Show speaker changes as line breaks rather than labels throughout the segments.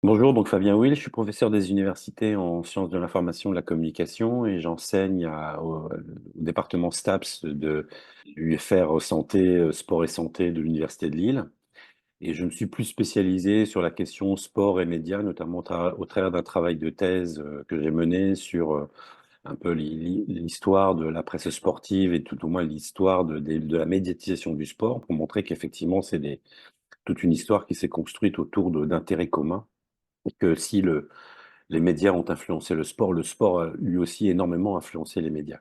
Bonjour, donc Fabien Will, je suis professeur des universités en sciences de l'information et de la communication et j'enseigne au département STAPS de l'UFR Santé, Sport et Santé de l'Université de Lille. Et je me suis plus spécialisé sur la question sport et médias, notamment au travers d'un travail de thèse que j'ai mené sur un peu l'histoire de la presse sportive et tout au moins l'histoire de la médiatisation du sport pour montrer qu'effectivement toute une histoire qui s'est construite autour d'intérêts communs et que si les médias ont influencé le sport a lui aussi énormément influencé les médias.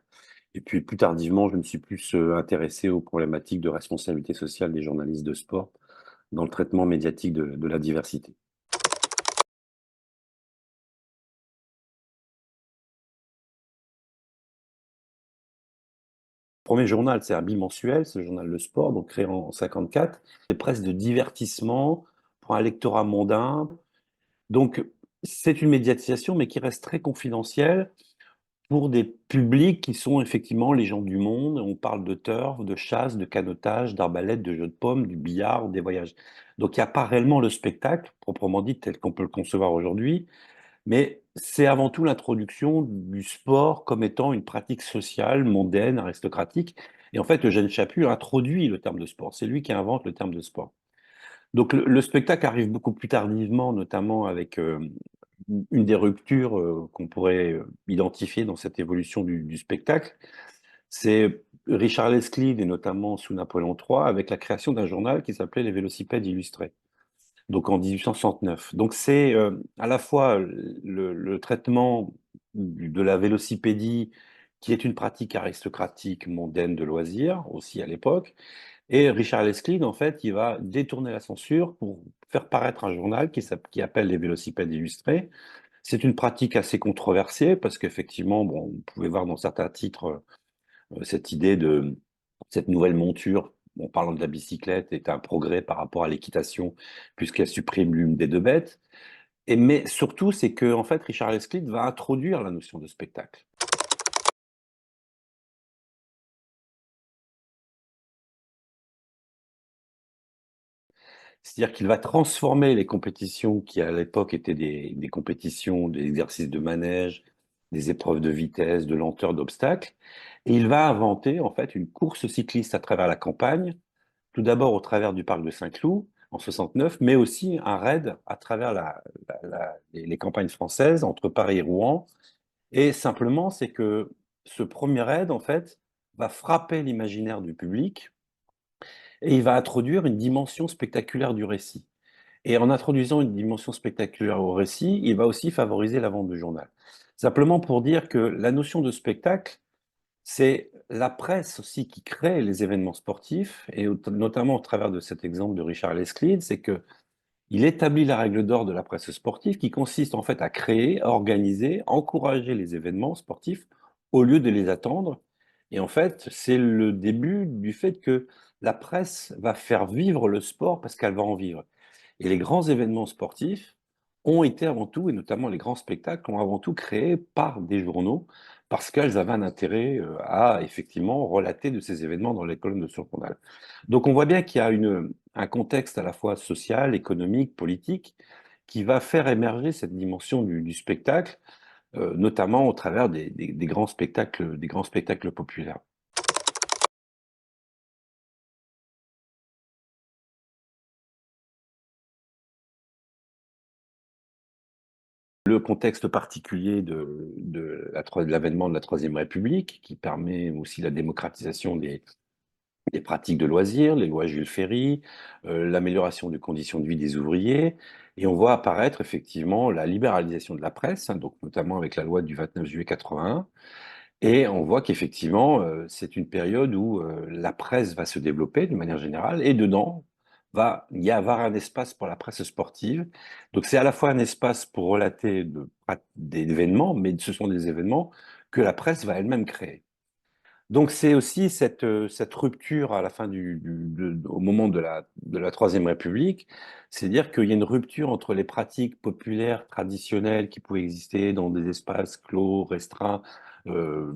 Et puis plus tardivement, je me suis plus intéressé aux problématiques de responsabilité sociale des journalistes de sport dans le traitement médiatique de la diversité. Le premier journal, c'est un bimensuel, c'est le journal Le Sport, donc créé en 54. C'est presque de divertissement pour un lectorat mondain. Donc c'est une médiatisation, mais qui reste très confidentielle pour des publics qui sont effectivement les gens du monde. On parle de turf, de chasse, de canotage, d'arbalète, de jeux de pommes, du billard, des voyages. Donc il n'y a pas réellement le spectacle, proprement dit, tel qu'on peut le concevoir aujourd'hui, mais c'est avant tout l'introduction du sport comme étant une pratique sociale, mondaine, aristocratique. Et en fait, Eugène Chaput introduit le terme de sport. C'est lui qui invente le terme de sport. Donc le spectacle arrive beaucoup plus tardivement, notamment avec une des ruptures qu'on pourrait identifier dans cette évolution du spectacle. C'est Richard Lesclide, et notamment sous Napoléon III, avec la création d'un journal qui s'appelait Les Vélocipèdes illustrés, donc en 1869. Donc c'est à la fois le traitement de la vélocipédie, qui est une pratique aristocratique mondaine de loisirs, aussi à l'époque, et Richard Lesclide, en fait, il va détourner la censure pour faire paraître un journal qui appelle Les Vélocipèdes illustrés. C'est une pratique assez controversée parce qu'effectivement, bon, vous pouvez voir dans certains titres cette idée de cette nouvelle monture, en parlant de la bicyclette, est un progrès par rapport à l'équitation puisqu'elle supprime l'une des deux bêtes. Mais surtout, c'est que en fait, Richard Lesclide va introduire la notion de spectacle. C'est-à-dire qu'il va transformer les compétitions qui, à l'époque, étaient des compétitions, des exercices de manège, des épreuves de vitesse, de lenteur, d'obstacles, et il va inventer, en fait, une course cycliste à travers la campagne, tout d'abord au travers du parc de Saint-Cloud, en 69, mais aussi un raid à travers les campagnes françaises, entre Paris et Rouen. Et simplement, c'est que ce premier raid, en fait, va frapper l'imaginaire du public, et il va introduire une dimension spectaculaire du récit. Et en introduisant une dimension spectaculaire au récit, il va aussi favoriser la vente de journal. Simplement pour dire que la notion de spectacle, c'est la presse aussi qui crée les événements sportifs, et notamment au travers de cet exemple de Richard Lesclide, c'est que il établit la règle d'or de la presse sportive qui consiste en fait à créer, à organiser, encourager les événements sportifs au lieu de les attendre. Et en fait, c'est le début du fait que la presse va faire vivre le sport parce qu'elle va en vivre. Et les grands événements sportifs ont été avant tout, et notamment les grands spectacles, ont avant tout créé par des journaux, parce qu'elles avaient un intérêt à effectivement relater de ces événements dans les colonnes de ce journal. Donc on voit bien qu'il y a un contexte à la fois social, économique, politique, qui va faire émerger cette dimension du spectacle, notamment au travers des grands spectacles populaires. Le contexte particulier de l'avènement de la Troisième République, qui permet aussi la démocratisation des pratiques de loisirs, les lois Jules Ferry, l'amélioration des conditions de vie des ouvriers, et on voit apparaître effectivement la libéralisation de la presse, hein, donc notamment avec la loi du 29 juillet 81, et on voit qu'effectivement, c'est une période où la presse va se développer d'une manière générale, et dedans va y avoir un espace pour la presse sportive. Donc c'est à la fois un espace pour relater des événements, mais ce sont des événements que la presse va elle-même créer. Donc c'est aussi cette rupture à la fin au moment de la Troisième République, c'est-à-dire qu'il y a une rupture entre les pratiques populaires traditionnelles qui pouvaient exister dans des espaces clos, restreints,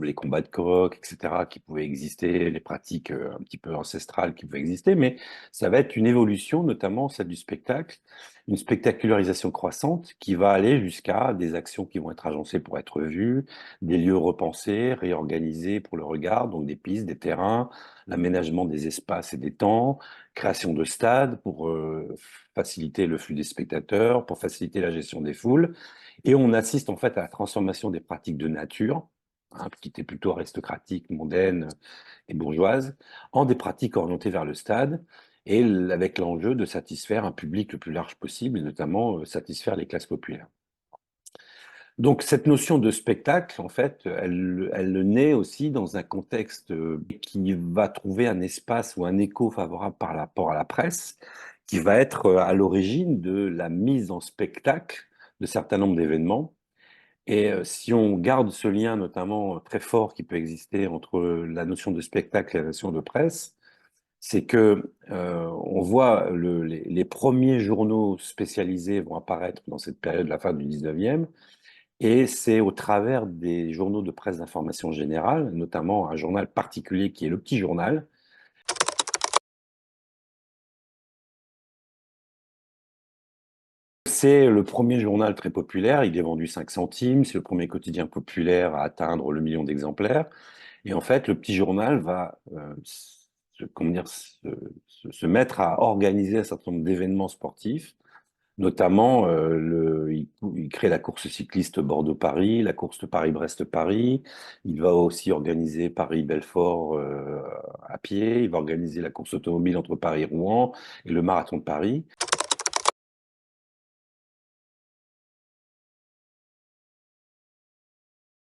les combats de coq, etc., qui pouvaient exister, les pratiques un petit peu ancestrales qui pouvaient exister, mais ça va être une évolution, notamment celle du spectacle, une spectacularisation croissante qui va aller jusqu'à des actions qui vont être agencées pour être vues, des lieux repensés, réorganisés pour le regard, donc des pistes, des terrains, l'aménagement des espaces et des temps, création de stades pour faciliter le flux des spectateurs, pour faciliter la gestion des foules. Et on assiste en fait à la transformation des pratiques de nature, hein, qui étaient plutôt aristocratiques, mondaines et bourgeoises, en des pratiques orientées vers le stade, et avec l'enjeu de satisfaire un public le plus large possible, et notamment satisfaire les classes populaires. Donc cette notion de spectacle, en fait, elle naît aussi dans un contexte qui va trouver un espace ou un écho favorable par rapport à la presse, qui va être à l'origine de la mise en spectacle de certains nombres d'événements. Et si on garde ce lien notamment très fort qui peut exister entre la notion de spectacle et la notion de presse, c'est que on voit les premiers journaux spécialisés vont apparaître dans cette période, la fin du 19e, et c'est au travers des journaux de presse d'information générale, notamment un journal particulier qui est le Petit Journal. C'est le premier journal très populaire, il est vendu 5 centimes, c'est le premier quotidien populaire à atteindre le million d'exemplaires. Et en fait, le Petit Journal va comment dire, se mettre à organiser un certain nombre d'événements sportifs. Notamment, il crée la course cycliste Bordeaux-Paris, la course Paris-Brest-Paris. Il va aussi organiser Paris-Belfort à pied. Il va organiser la course automobile entre Paris et Rouen et le marathon de Paris.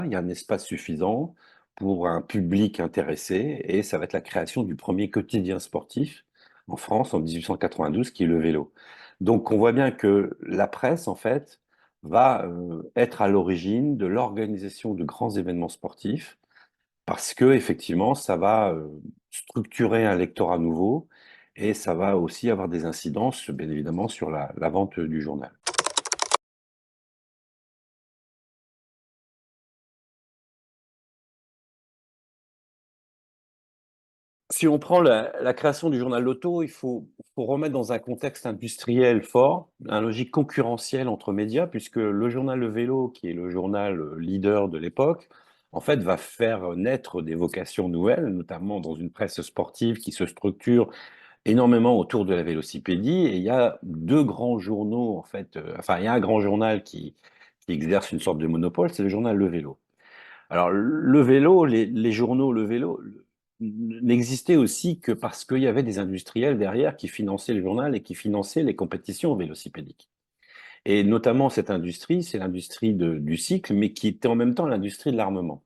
Il y a un espace suffisant pour un public intéressé et ça va être la création du premier quotidien sportif en France en 1892, qui est Le Vélo. Donc on voit bien que la presse, en fait, va être à l'origine de l'organisation de grands événements sportifs parce que effectivement, ça va structurer un lectorat nouveau et ça va aussi avoir des incidences, bien évidemment, sur la vente du journal. Si on prend la création du journal Loto, faut remettre dans un contexte industriel fort, une logique concurrentielle entre médias, puisque le journal Le Vélo, qui est le journal leader de l'époque, en fait, va faire naître des vocations nouvelles, notamment dans une presse sportive qui se structure énormément autour de la vélocipédie. Et il y a deux grands journaux, en fait, enfin, il y a un grand journal qui exerce une sorte de monopole, c'est le journal Le Vélo. Alors, le vélo, les journaux, le vélo n'existaient aussi que parce qu'il y avait des industriels derrière qui finançaient le journal et qui finançaient les compétitions vélocipédiques. Et notamment, cette industrie, c'est l'industrie du cycle, mais qui était en même temps l'industrie de l'armement.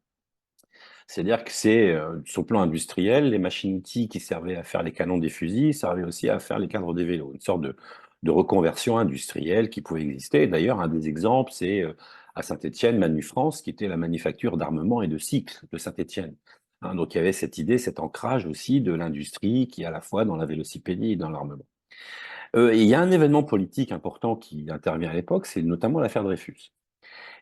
C'est-à-dire que c'est, sur le plan industriel, les machines-outils qui servaient à faire les canons des fusils servaient aussi à faire les cadres des vélos, une sorte de reconversion industrielle qui pouvait exister. D'ailleurs, un des exemples, c'est à Saint-Étienne, Manufrance, qui était la manufacture d'armement et de cycles de Saint-Étienne. Hein, donc il y avait cette idée, cet ancrage aussi de l'industrie qui est à la fois dans la vélocipédie et dans l'armement. Et il y a un événement politique important qui intervient à l'époque, c'est notamment l'affaire Dreyfus.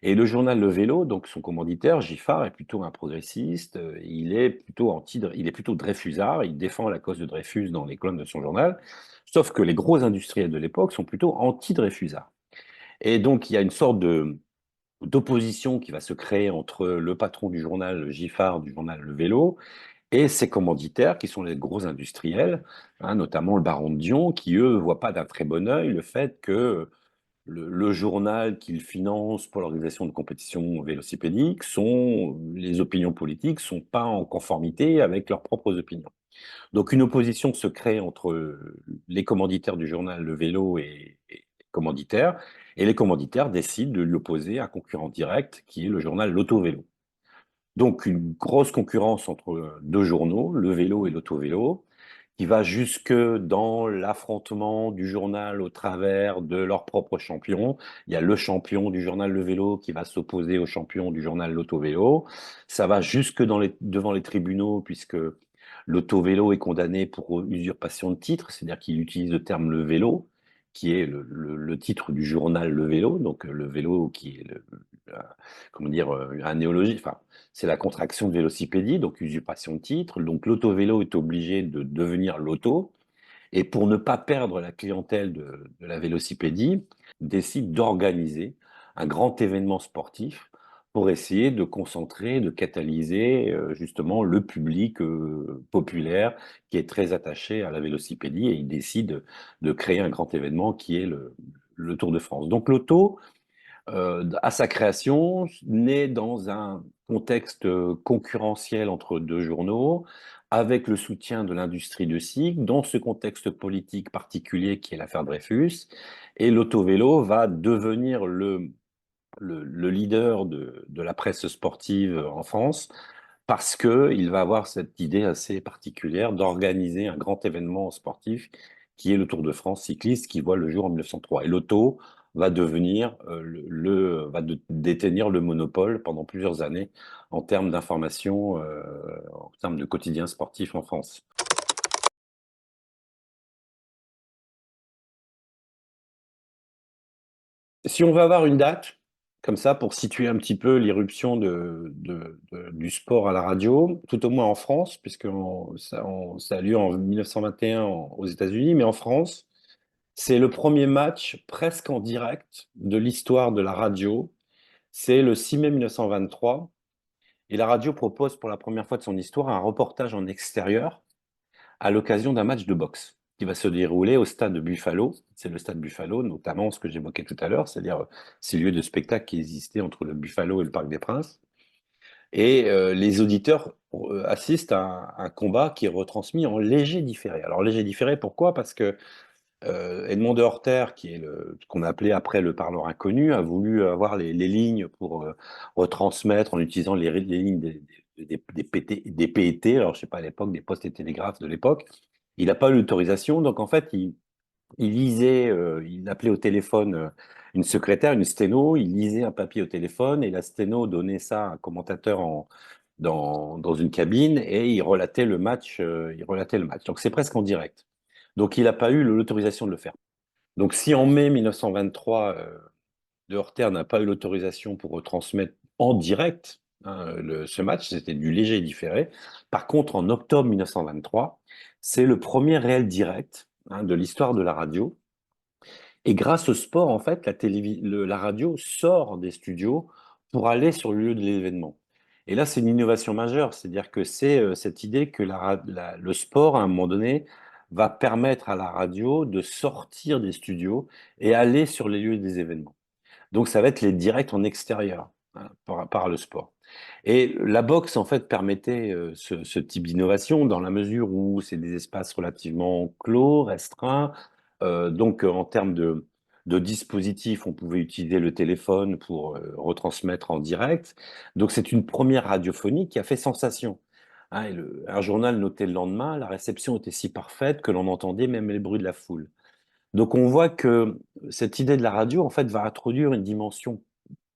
Et le journal Le Vélo, donc son commanditaire, Giffard, est plutôt un progressiste, il est plutôt dreyfusard, il défend la cause de Dreyfus dans les colonnes de son journal, sauf que les gros industriels de l'époque sont plutôt anti-dreyfusards. Et donc il y a une sorte d'opposition qui va se créer entre le patron du journal Giffard, du journal Le Vélo, et ses commanditaires, qui sont les gros industriels, hein, notamment le baron de Dion, qui, eux, ne voient pas d'un très bon œil le fait que le journal qu'il finance pour l'organisation de compétitions vélocipédiques, les opinions politiques sont pas en conformité avec leurs propres opinions. Donc une opposition se crée entre les commanditaires du journal Le Vélo et les commanditaires, et les commanditaires décident de lui opposer un concurrent direct qui est le journal L'Auto-Vélo. Donc une grosse concurrence entre deux journaux, Le Vélo et L'Auto-Vélo, qui va jusque dans l'affrontement du journal au travers de leur propre champion. Il y a le champion du journal Le Vélo qui va s'opposer au champion du journal L'Auto-Vélo. Ça va jusque devant les tribunaux, puisque l'auto-vélo est condamné pour usurpation de titre, c'est-à-dire qu'il utilise le terme le vélo, qui est le titre du journal Le Vélo, donc le vélo qui est comment dire, un néologisme, enfin, c'est la contraction de vélocipédie, donc usurpation de titre. Donc l'autovélo est obligé de devenir l'auto, et pour ne pas perdre la clientèle de la vélocipédie, décide d'organiser un grand événement sportif pour essayer de concentrer, de catalyser justement le public populaire qui est très attaché à la vélocipédie, et il décide de créer un grand événement qui est le Tour de France. Donc l'auto, à sa création, naît dans un contexte concurrentiel entre deux journaux, avec le soutien de l'industrie de cycle, dans ce contexte politique particulier qui est l'affaire Dreyfus, et l'autovélo va devenir le leader de la presse sportive en France, parce qu'il va avoir cette idée assez particulière d'organiser un grand événement sportif qui est le Tour de France cycliste, qui voit le jour en 1903. Et l'auto va devenir détenir le monopole pendant plusieurs années en termes d'information, en termes de quotidien sportif en France. Si on veut avoir une date, comme ça, pour situer un petit peu l'irruption du sport à la radio, tout au moins en France, puisque ça a lieu en 1921 aux États-Unis, mais en France, c'est le premier match presque en direct de l'histoire de la radio. C'est le 6 mai 1923, et la radio propose pour la première fois de son histoire un reportage en extérieur à l'occasion d'un match de boxe qui va se dérouler au stade de Buffalo. C'est le stade Buffalo, notamment ce que j'évoquais tout à l'heure, c'est-à-dire ces lieux de spectacle qui existaient entre le Buffalo et le Parc des Princes. Et les auditeurs assistent à un combat qui est retransmis en léger différé. Alors léger différé, pourquoi? Parce que Edmond de Horter, qui est ce qu'on a appelé après le parleur inconnu, a voulu avoir les lignes pour retransmettre en utilisant les lignes des PET, alors je sais pas à l'époque, des postes et télégraphes de l'époque. Il n'a pas eu l'autorisation, donc en fait, il lisait, il appelait au téléphone une secrétaire, une sténo, il lisait un papier au téléphone, et la sténo donnait ça à un commentateur dans une cabine, et il relatait le match, il relatait le match. Donc c'est presque en direct. Donc il n'a pas eu l'autorisation de le faire. Donc si en mai 1923, De Horter n'a pas eu l'autorisation pour retransmettre en direct, hein, ce match, c'était du léger différé. Par contre, en octobre 1923, c'est le premier réel direct, hein, de l'histoire de la radio. Et grâce au sport, en fait, la radio sort des studios pour aller sur le lieu de l'événement. Et là, c'est une innovation majeure, c'est-à-dire que c'est cette idée que le sport, à un moment donné, va permettre à la radio de sortir des studios et aller sur les lieux des événements. Donc, ça va être les directs en extérieur, hein, par le sport. Et la boxe, en fait, permettait ce type d'innovation dans la mesure où c'est des espaces relativement clos, restreints. Donc, en termes de dispositifs, on pouvait utiliser le téléphone pour retransmettre en direct. Donc, c'est une première radiophonie qui a fait sensation. Hein, et un journal notait le lendemain, la réception était si parfaite que l'on entendait même les bruits de la foule. Donc, on voit que cette idée de la radio, en fait, va introduire une dimension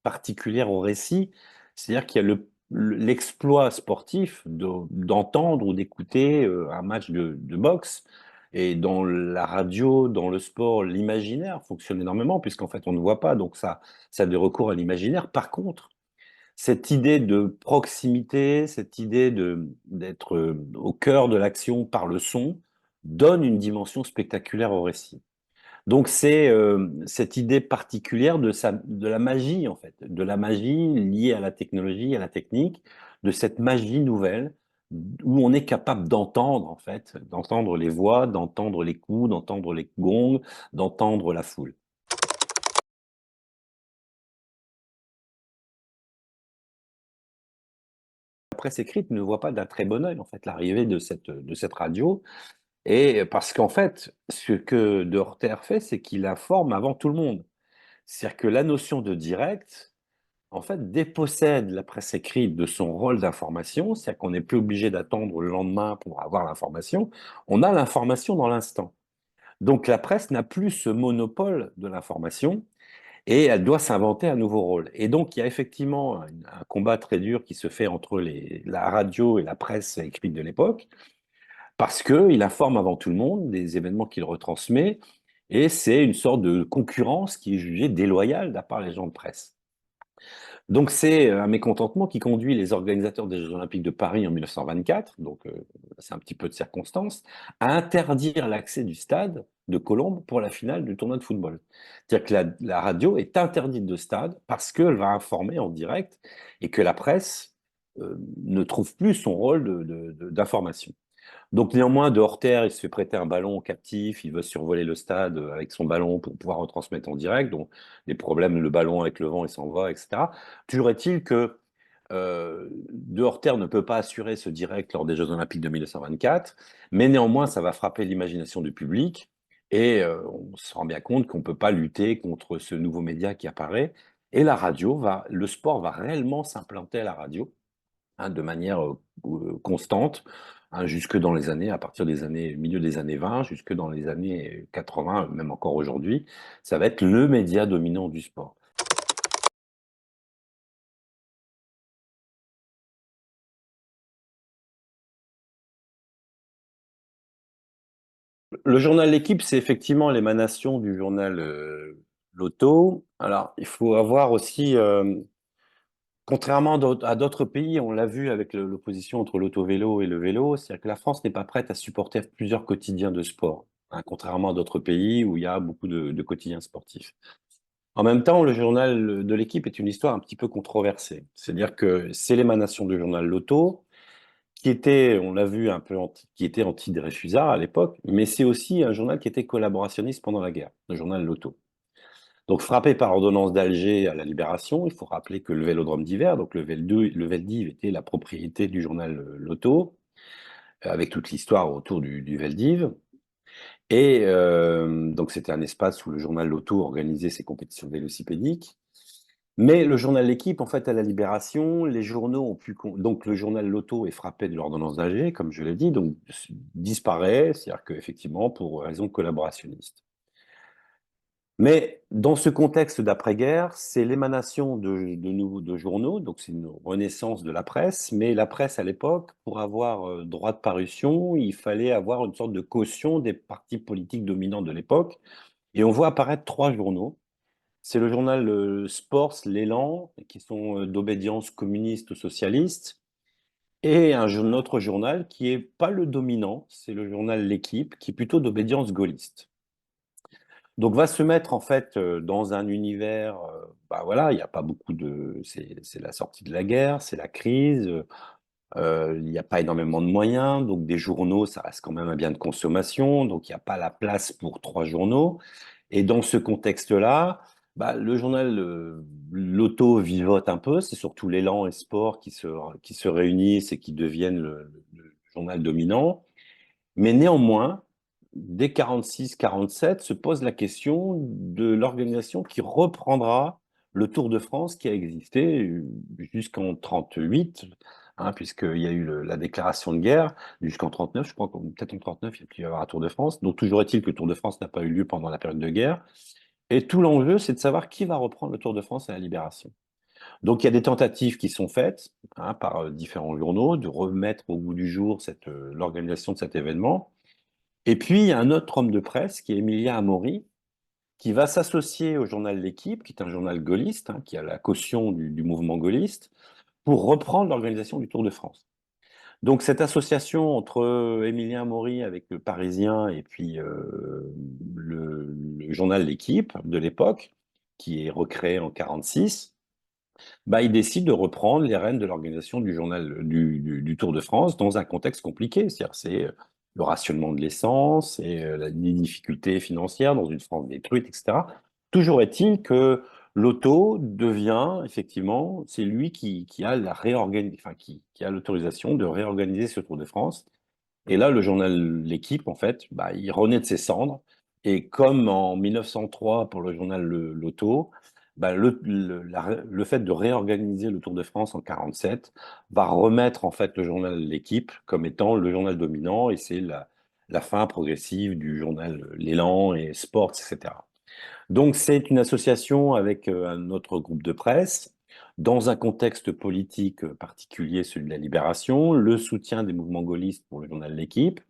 particulière au récit, c'est-à-dire qu'il y a l'exploit sportif d'entendre ou d'écouter un match de boxe. Et dans la radio, dans le sport, l'imaginaire fonctionne énormément, puisqu'en fait, on ne voit pas, donc ça a des recours à l'imaginaire. Par contre, cette idée de proximité, cette idée d'être au cœur de l'action par le son, donne une dimension spectaculaire au récit. Donc c'est cette idée particulière de la magie, en fait, de la magie liée à la technologie, à la technique, de cette magie nouvelle où on est capable d'entendre, en fait, d'entendre les voix, d'entendre les coups, d'entendre les gongs, d'entendre la foule. La presse écrite ne voit pas d'un très bon œil, en fait, l'arrivée de cette radio, et parce qu'en fait, ce que De Horter fait, c'est qu'il informe avant tout le monde. C'est-à-dire que la notion de direct, en fait, dépossède la presse écrite de son rôle d'information, c'est-à-dire qu'on n'est plus obligé d'attendre le lendemain pour avoir l'information, on a l'information dans l'instant. Donc la presse n'a plus ce monopole de l'information, et elle doit s'inventer un nouveau rôle. Et donc il y a effectivement un combat très dur qui se fait entre la radio et la presse écrite de l'époque, parce qu'il informe avant tout le monde des événements qu'il retransmet, Et c'est une sorte de concurrence qui est jugée déloyale de la part des gens de presse. Donc c'est un mécontentement qui conduit les organisateurs des Jeux Olympiques de Paris en 1924, donc c'est un petit peu de circonstance, à interdire l'accès du stade de Colombes pour la finale du tournoi de football. C'est-à-dire que la radio est interdite de stade parce qu'elle va informer en direct et que la presse ne trouve plus son rôle d'information. Donc néanmoins, de Horter, il se fait prêter un ballon captif, il veut survoler le stade avec son ballon pour pouvoir retransmettre en direct. Donc des problèmes, le ballon avec le vent, il s'en va, etc. Toujours est-il que de Horter ne peut pas assurer ce direct lors des Jeux Olympiques de 1924, mais néanmoins, ça va frapper l'imagination du public et on se rend bien compte qu'on ne peut pas lutter contre ce nouveau média qui apparaît. Et le sport va réellement s'implanter à la radio, hein, de manière constante, hein, jusque dans les années, à partir des années, milieu des années 20, jusque dans les années 80, même encore aujourd'hui, ça va être le média dominant du sport. Le journal L'équipe, c'est effectivement l'émanation du journal L'Auto. Alors, il faut avoir aussi, contrairement à d'autres pays, on l'a vu avec l'opposition entre l'auto-vélo et le vélo, c'est-à-dire que la France n'est pas prête à supporter plusieurs quotidiens de sport, hein, contrairement à d'autres pays où il y a beaucoup de quotidiens sportifs. En même temps, le journal de l'équipe est une histoire un petit peu controversée. C'est-à-dire que c'est l'émanation du journal L'Auto, qui était, on l'a vu, un peu qui était anti-Dreyfusard à l'époque, mais c'est aussi un journal qui était collaborationniste pendant la guerre, le journal L'Auto. Donc frappé par l'ordonnance d'Alger à la Libération, il faut rappeler que le Vélodrome d'hiver, donc le Veldiv était la propriété du journal L'Auto, avec toute l'histoire autour du Veldiv. Et donc c'était un espace où le journal L'Auto organisait ses compétitions vélocipédiques. Mais le journal L'équipe, en fait, à la Libération, les journaux ont pu... Donc le journal L'Auto est frappé de l'ordonnance d'Alger, comme je l'ai dit, donc disparaît, c'est-à-dire qu'effectivement, pour raison collaborationniste. Mais dans ce contexte d'après-guerre, c'est l'émanation de journaux, donc c'est une renaissance de la presse, mais la presse à l'époque, pour avoir droit de parution, il fallait avoir une sorte de caution des partis politiques dominants de l'époque, et on voit apparaître trois journaux. C'est le journal Sports, l'Élan, qui sont d'obédience communiste ou socialiste, et un autre journal qui est pas le dominant, c'est le journal L'Équipe, qui est plutôt d'obédience gaulliste. Donc va se mettre en fait dans un univers, bah voilà, il n'y a pas beaucoup de, c'est la sortie de la guerre, c'est la crise, il n'y a pas énormément de moyens, donc des journaux, ça reste quand même un bien de consommation, donc il n'y a pas la place pour trois journaux. Et dans ce contexte-là, bah, le journal L'Auto vivote un peu, c'est surtout l'Élan et Sport qui se réunissent et qui deviennent le journal dominant. Mais néanmoins, dès 46-47, se pose la question de l'organisation qui reprendra le Tour de France qui a existé jusqu'en 38, hein, puisqu'il y a eu la déclaration de guerre, jusqu'en 39, je crois, peut-être en 39, il y a pu y avoir un Tour de France. Donc toujours est-il que le Tour de France n'a pas eu lieu pendant la période de guerre. Et tout l'enjeu, c'est de savoir qui va reprendre le Tour de France à la Libération. Donc il y a des tentatives qui sont faites, hein, par différents journaux de remettre au goût du jour l'organisation de cet événement. Et puis, il y a un autre homme de presse qui est Emilia Amaury, qui va s'associer au journal L'Équipe, qui est un journal gaulliste, hein, qui a la caution du mouvement gaulliste, pour reprendre l'organisation du Tour de France. Donc, cette association entre Émilien Amaury avec le Parisien et puis le journal L'Équipe de l'époque, qui est recréé en 46, bah, il décide de reprendre les rênes de l'organisation du journal du Tour de France dans un contexte compliqué. C'est-à-dire, c'est le rationnement de l'essence et les difficultés financières dans une France détruite, etc. Toujours est-il que l'auto devient, effectivement, c'est lui qui a enfin, qui a l'autorisation de réorganiser ce Tour de France. Et là, le journal L'Équipe, en fait, bah, il renaît de ses cendres. Et comme en 1903 pour le journal L'Auto, bah, le fait de réorganiser le Tour de France en 47 va remettre en fait le journal L'Équipe comme étant le journal dominant, et c'est la fin progressive du journal L'Élan et Sports, etc. Donc c'est une association avec un autre groupe de presse dans un contexte politique particulier, celui de la Libération, le soutien des mouvements gaullistes pour le journal L'Équipe,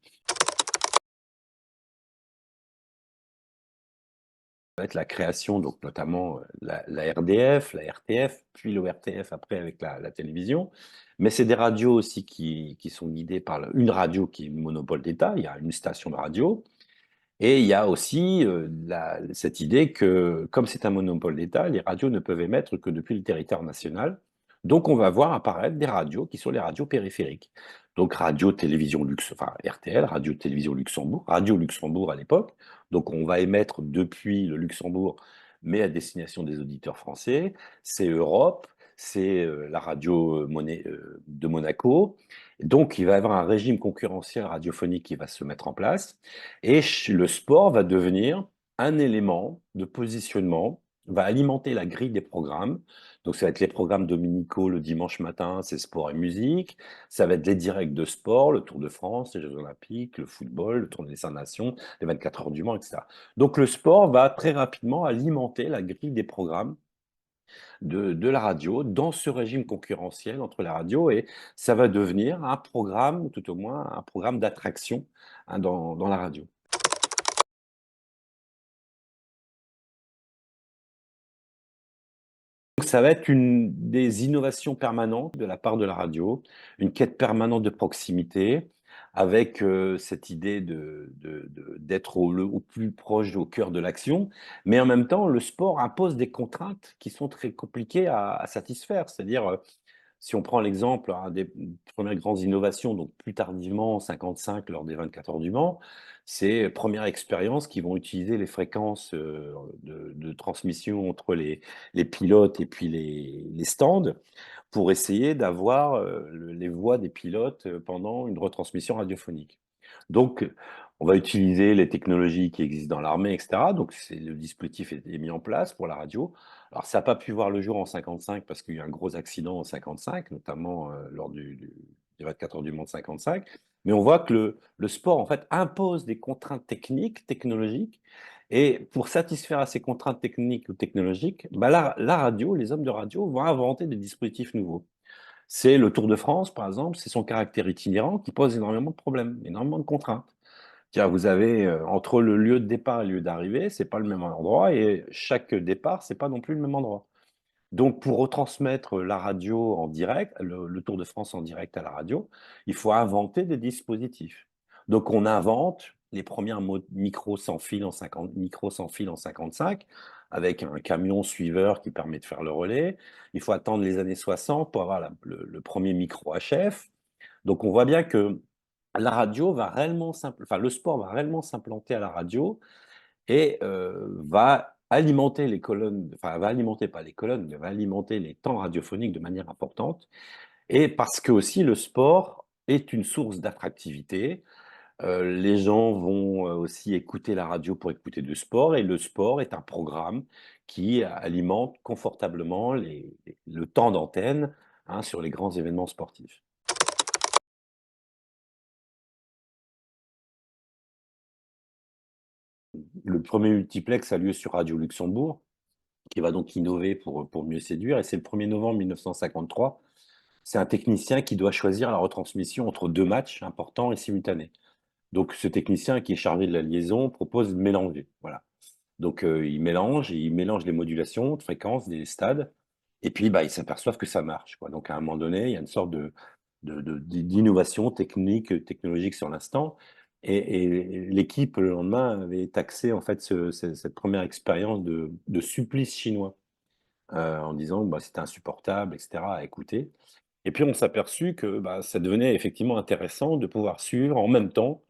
va être la création, donc notamment la RDF, la RTF, puis l'ORTF après avec la télévision. Mais c'est des radios aussi qui sont guidées par une radio qui est monopole d'État, il y a une station de radio, et il y a aussi cette idée que, comme c'est un monopole d'État, les radios ne peuvent émettre que depuis le territoire national. Donc, on va voir apparaître des radios qui sont les radios périphériques. Donc, Radio-Télévision enfin RTL, Radio-Télévision Luxembourg, Radio Luxembourg à l'époque. Donc, on va émettre depuis le Luxembourg, mais à destination des auditeurs français. C'est Europe, c'est la radio de Monaco. Donc, il va y avoir un régime concurrentiel radiophonique qui va se mettre en place. Et le sport va devenir un élément de positionnement, va alimenter la grille des programmes. Donc, ça va être les programmes dominicaux le dimanche matin, c'est sport et musique. Ça va être les directs de sport, le Tour de France, les Jeux Olympiques, le football, le Tour des Cinq Nations, les 24 heures du Mans, etc. Donc, le sport va très rapidement alimenter la grille des programmes de la radio dans ce régime concurrentiel entre la radio et ça va devenir un programme, tout au moins un programme d'attraction dans la radio. Ça va être une des innovations permanentes de la part de la radio, une quête permanente de proximité avec, cette idée d'être au plus proche, au cœur de l'action. Mais en même temps, le sport impose des contraintes qui sont très compliquées à satisfaire. C'est-à-dire, si on prend l'exemple, des premières grandes innovations, donc plus tardivement en 55 lors des 24 heures du Mans, c'est première expérience qui vont utiliser les fréquences, de transmission entre les pilotes et puis les stands pour essayer d'avoir les voix des pilotes pendant une retransmission radiophonique. Donc, on va utiliser les technologies qui existent dans l'armée, etc. Donc, le dispositif est mis en place pour la radio. Alors, ça n'a pas pu voir le jour en 55 parce qu'il y a eu un gros accident en 55, notamment lors des 24 heures du Mans de 55. Mais on voit que le sport, en fait, impose des contraintes techniques, technologiques. Et pour satisfaire à ces contraintes techniques ou technologiques, bah, la radio, les hommes de radio vont inventer des dispositifs nouveaux. C'est le Tour de France, par exemple, c'est son caractère itinérant qui pose énormément de problèmes, énormément de contraintes. Tiens, vous avez entre le lieu de départ et le lieu d'arrivée, c'est pas le même endroit et chaque départ, c'est pas non plus le même endroit. Donc, pour retransmettre la radio en direct, le Tour de France en direct à la radio, il faut inventer des dispositifs. Donc, on invente les premiers micros sans fil en 55, avec un camion suiveur qui permet de faire le relais. Il faut attendre les années 60 pour avoir le premier micro HF. Donc, on voit bien que la radio va réellement enfin, le sport va réellement s'implanter à la radio et va alimenter les colonnes, enfin va alimenter pas les colonnes, mais va alimenter les temps radiophoniques de manière importante. Et parce que aussi le sport est une source d'attractivité. Les gens vont aussi écouter la radio pour écouter du sport, et le sport est un programme qui alimente confortablement le temps d'antenne sur les grands événements sportifs. Le premier multiplex a lieu sur Radio Luxembourg, qui va donc innover pour mieux séduire. Et c'est le 1er novembre 1953. C'est un technicien qui doit choisir la retransmission entre deux matchs importants et simultanés. Donc ce technicien qui est chargé de la liaison propose de mélanger. Voilà. Donc il mélange les modulations de fréquences des stades, et puis bah, ils s'aperçoivent que ça marche, quoi. Donc à un moment donné, il y a une sorte d'innovation technique, technologique sur l'instant. Et l'équipe, le lendemain, avait taxé en fait cette première expérience de supplice chinois, en disant bah, c'était insupportable, etc., à écouter. Et puis on s'est aperçu que bah, ça devenait effectivement intéressant de pouvoir suivre en même temps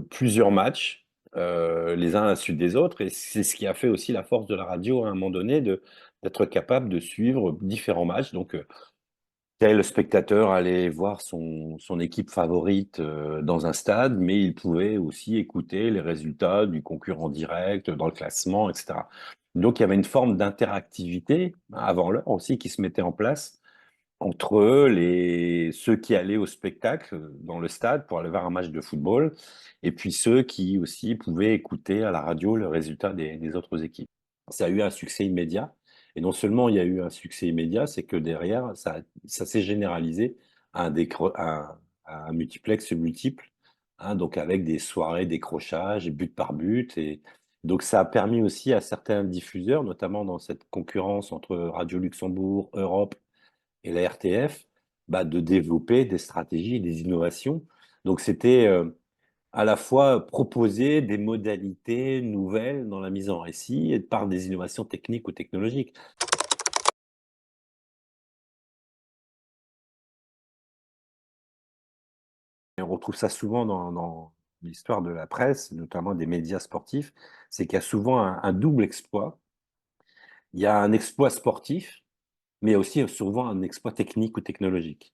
plusieurs matchs, les uns à la suite des autres, et c'est ce qui a fait aussi la force de la radio à un moment donné, d'être capable de suivre différents matchs. Donc, le spectateur allait voir son équipe favorite dans un stade, mais il pouvait aussi écouter les résultats du concurrent direct dans le classement, etc. Donc, il y avait une forme d'interactivité avant l'heure aussi qui se mettait en place entre ceux qui allaient au spectacle dans le stade pour aller voir un match de football, et puis ceux qui aussi pouvaient écouter à la radio le résultat des autres équipes. Ça a eu un succès immédiat, et non seulement il y a eu un succès immédiat, c'est que derrière, ça s'est généralisé à un multiplex multiple, donc avec des soirées décrochage, but par but, Donc ça a permis aussi à certains diffuseurs, notamment dans cette concurrence entre Radio Luxembourg, Europe et la RTF, bah, de développer des stratégies, des innovations. Donc c'était à la fois proposer des modalités nouvelles dans la mise en récit et par des innovations techniques ou technologiques. Et on retrouve ça souvent dans l'histoire de la presse, notamment des médias sportifs, c'est qu'il y a souvent un double exploit. Il y a un exploit sportif, mais il y a aussi souvent un exploit technique ou technologique.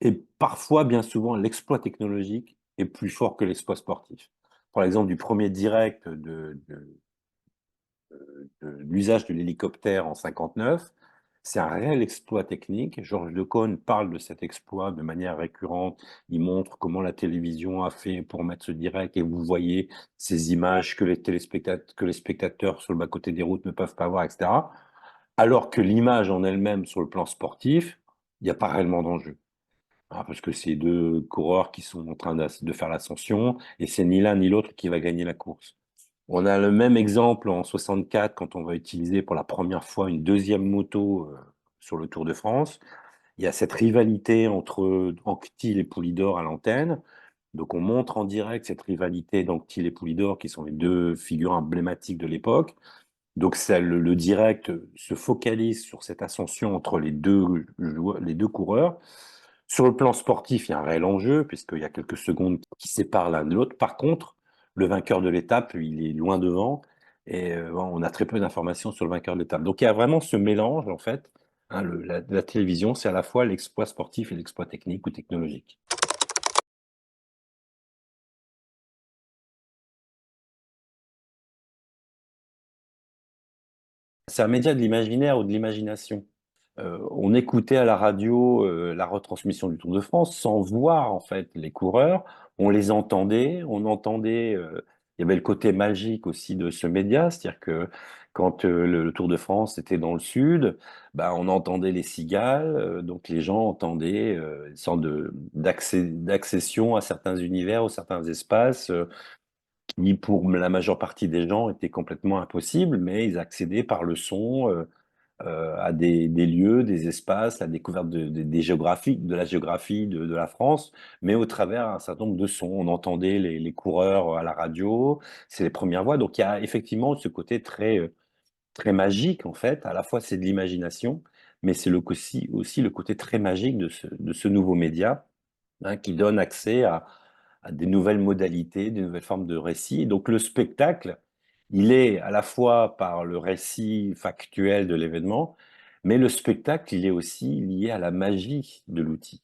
Et parfois, bien souvent, l'exploit technologique est plus fort que l'exploit sportif. Par exemple, du premier direct de l'usage de l'hélicoptère en 59, c'est un réel exploit technique. Georges Decaune parle de cet exploit de manière récurrente. Il montre comment la télévision a fait pour mettre ce direct et vous voyez ces images que les spectateurs sur le bas-côté des routes ne peuvent pas voir, etc. Alors que l'image en elle-même, sur le plan sportif, il n'y a pas réellement d'enjeu. Ah, parce que c'est deux coureurs qui sont en train de faire l'ascension et c'est ni l'un ni l'autre qui va gagner la course. On a le même exemple en 64 quand on va utiliser pour la première fois une deuxième moto sur le Tour de France. Il y a cette rivalité entre Anquetil et Poulidor à l'antenne. Donc on montre en direct cette rivalité d'Anquetil et Poulidor qui sont les deux figures emblématiques de l'époque. Donc ça, le direct se focalise sur cette ascension entre les deux coureurs. Sur le plan sportif, il y a un réel enjeu, puisqu'il y a quelques secondes qui séparent l'un de l'autre. Par contre, le vainqueur de l'étape, il est loin devant, et bon, on a très peu d'informations sur le vainqueur de l'étape. Donc il y a vraiment ce mélange, en fait. Hein, la télévision, c'est à la fois l'exploit sportif et l'exploit technique ou technologique. C'est un média de l'imaginaire ou de l'imagination. On écoutait à la radio la retransmission du Tour de France sans voir en fait les coureurs. On les entendait, on entendait. Il y avait le côté magique aussi de ce média, c'est-à-dire que quand le Tour de France était dans le sud, bah, on entendait les cigales, donc les gens entendaient une sorte d'accession à certains univers ou certains espaces qui, pour la majeure partie des gens, étaient complètement impossibles, mais ils accédaient par le son. À des lieux, des espaces, la découverte des géographies, de la géographie de la France, mais au travers un certain nombre de sons. On entendait les coureurs à la radio, c'est les premières voix. Donc il y a effectivement ce côté très magique, en fait. À la fois, c'est de l'imagination, mais c'est aussi le côté très magique de ce nouveau média, hein, qui donne accès à des nouvelles modalités, des nouvelles formes de récit. Donc le spectacle, il est à la fois par le récit factuel de l'événement, mais le spectacle, il est aussi lié à la magie de l'outil.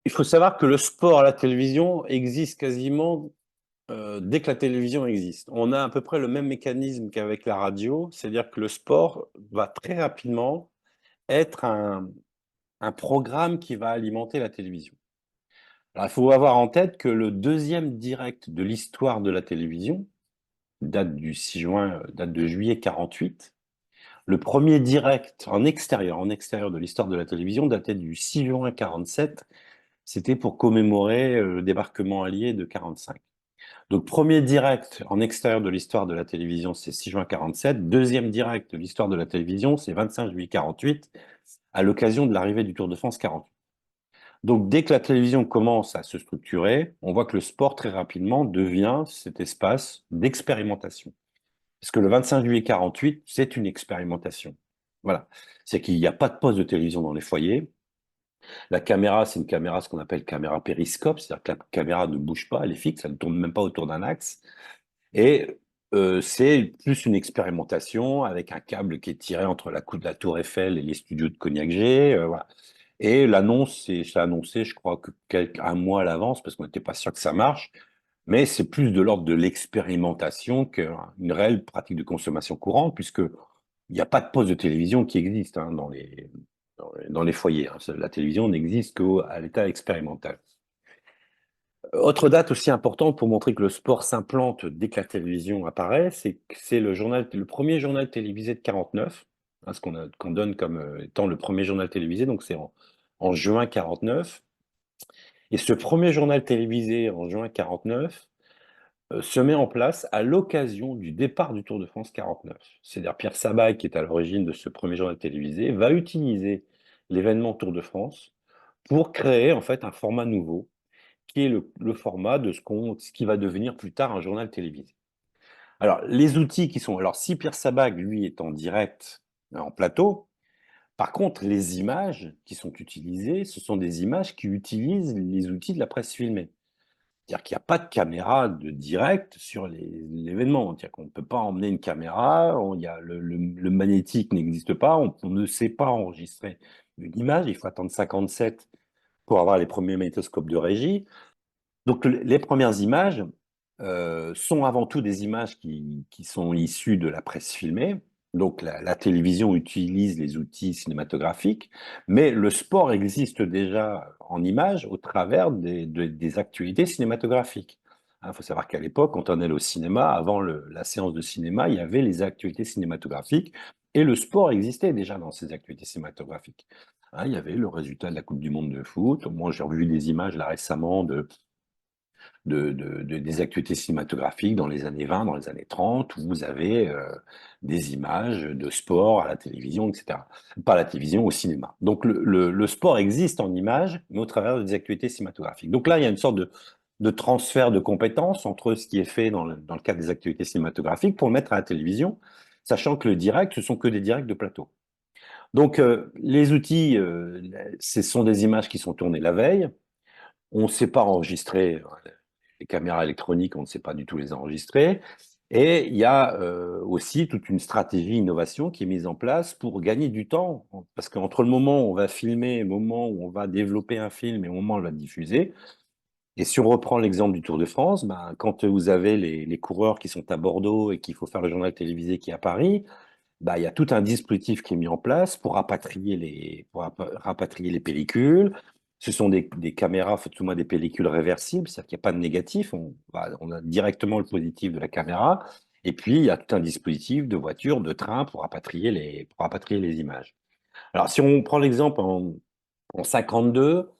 Il faut savoir que le sport à la télévision existe quasiment dès que la télévision existe. On a à peu près le même mécanisme qu'avec la radio, c'est-à-dire que le sport va très rapidement être un programme qui va alimenter la télévision. Alors, il faut avoir en tête que le deuxième direct de l'histoire de la télévision date du 6 juin, date de juillet 48. Le premier direct en extérieur de l'histoire de la télévision datait du 6 juin 47. C'était pour commémorer le débarquement allié de 45. Donc, premier direct en extérieur de l'histoire de la télévision, c'est 6 juin 47. Deuxième direct de l'histoire de la télévision, c'est 25 juillet 48, à l'occasion de l'arrivée du Tour de France 48. Donc, dès que la télévision commence à se structurer, on voit que le sport, très rapidement, devient cet espace d'expérimentation. Parce que le 25 juillet 48, c'est une expérimentation. Voilà. C'est qu'il n'y a pas de poste de télévision dans les foyers. La caméra, c'est une caméra, ce qu'on appelle caméra périscope, c'est-à-dire que la caméra ne bouge pas, elle est fixe, elle ne tourne même pas autour d'un axe. Et c'est plus une expérimentation avec un câble qui est tiré entre la Tour Eiffel et les studios de Cognac G. Voilà. Et l'annonce, c'est annoncé, je crois, un mois à l'avance, parce qu'on n'était pas sûr que ça marche. Mais c'est plus de l'ordre de l'expérimentation qu'une réelle pratique de consommation courante, puisque il n'y a pas de poste de télévision qui existe hein, dans les foyers. Hein. La télévision n'existe qu'à l'état expérimental. Autre date aussi importante pour montrer que le sport s'implante dès que la télévision apparaît, c'est que c'est le premier journal télévisé de 49, hein, qu'on donne comme étant le premier journal télévisé, donc c'est en juin 49. Et ce premier journal télévisé en juin 49 se met en place à l'occasion du départ du Tour de France 49. C'est-à-dire Pierre Sabag, qui est à l'origine de ce premier journal télévisé, va utiliser l'événement Tour de France pour créer en fait un format nouveau, qui est le format de ce qui va devenir plus tard un journal télévisé. Alors, les outils qui sont... Alors, si Pierre Sabag, lui, est en direct, en plateau, par contre, les images qui sont utilisées, ce sont des images qui utilisent les outils de la presse filmée. C'est-à-dire qu'il n'y a pas de caméra de direct sur l'événement. C'est-à-dire qu'on ne peut pas emmener une caméra, le magnétique n'existe pas, on ne sait pas enregistrer une image, il faut attendre 57 pour avoir les premiers magnétoscopes de régie. Donc les premières images sont avant tout des images qui sont issues de la presse filmée. Donc la télévision utilise les outils cinématographiques, mais le sport existe déjà en images au travers des actualités cinématographiques. Il faut savoir qu'à l'époque, quand on allait au cinéma, avant la séance de cinéma, il y avait les actualités cinématographiques et le sport existait déjà dans ces actualités cinématographiques. Il y avait le résultat de la Coupe du Monde de foot. Moi, j'ai revu des images là récemment des actualités cinématographiques dans les années 20, dans les années 30, où vous avez des images de sport à la télévision, etc. Pas à la télévision, au cinéma. Donc le sport existe en images, mais au travers des actualités cinématographiques. Donc là, il y a une sorte de transfert de compétences entre ce qui est fait dans le cadre des actualités cinématographiques pour le mettre à la télévision, sachant que le direct, ce sont que des directs de plateau. Donc les outils, ce sont des images qui sont tournées la veille. On ne sait pas enregistrer les caméras électroniques, on ne sait pas du tout les enregistrer. Et il y a aussi toute une stratégie innovation qui est mise en place pour gagner du temps. Parce qu'entre le moment où on va filmer, le moment où on va développer un film et le moment où on va le diffuser, et si on reprend l'exemple du Tour de France, ben, quand vous avez les coureurs qui sont à Bordeaux et qu'il faut faire le journal télévisé qui est à Paris, bah, il y a tout un dispositif qui est mis en place pour rapatrier les pellicules. Ce sont des caméras, tout moins des pellicules réversibles, c'est-à-dire qu'il n'y a pas de négatif, on a directement le positif de la caméra. Et puis, il y a tout un dispositif de voiture, de train pour rapatrier les images. Alors, si on prend l'exemple en 52,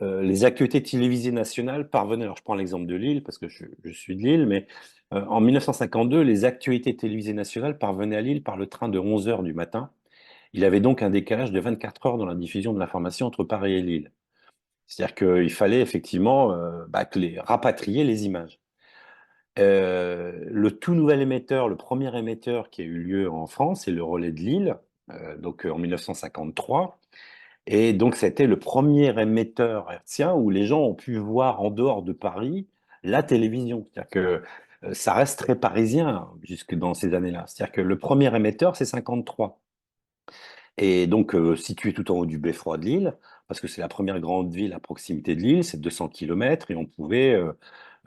les actualités télévisées nationales parvenaient, alors je prends l'exemple de Lille parce que je suis de Lille, mais en 1952, les actualités télévisées nationales parvenaient à Lille par le train de 11 heures du matin. Il avait donc un décalage de 24 heures dans la diffusion de l'information entre Paris et Lille. C'est-à-dire qu'il fallait effectivement rapatrier les images. Le tout nouvel émetteur, le premier émetteur qui a eu lieu en France, c'est le Relais de Lille, donc en 1953. Et donc, c'était le premier émetteur hertzien où les gens ont pu voir en dehors de Paris la télévision. C'est-à-dire que ça reste très parisien jusque dans ces années-là. C'est-à-dire que le premier émetteur, c'est 53. Et donc, situé tout en haut du beffroi de Lille, parce que c'est la première grande ville à proximité de Lille, c'est 200 km et on pouvait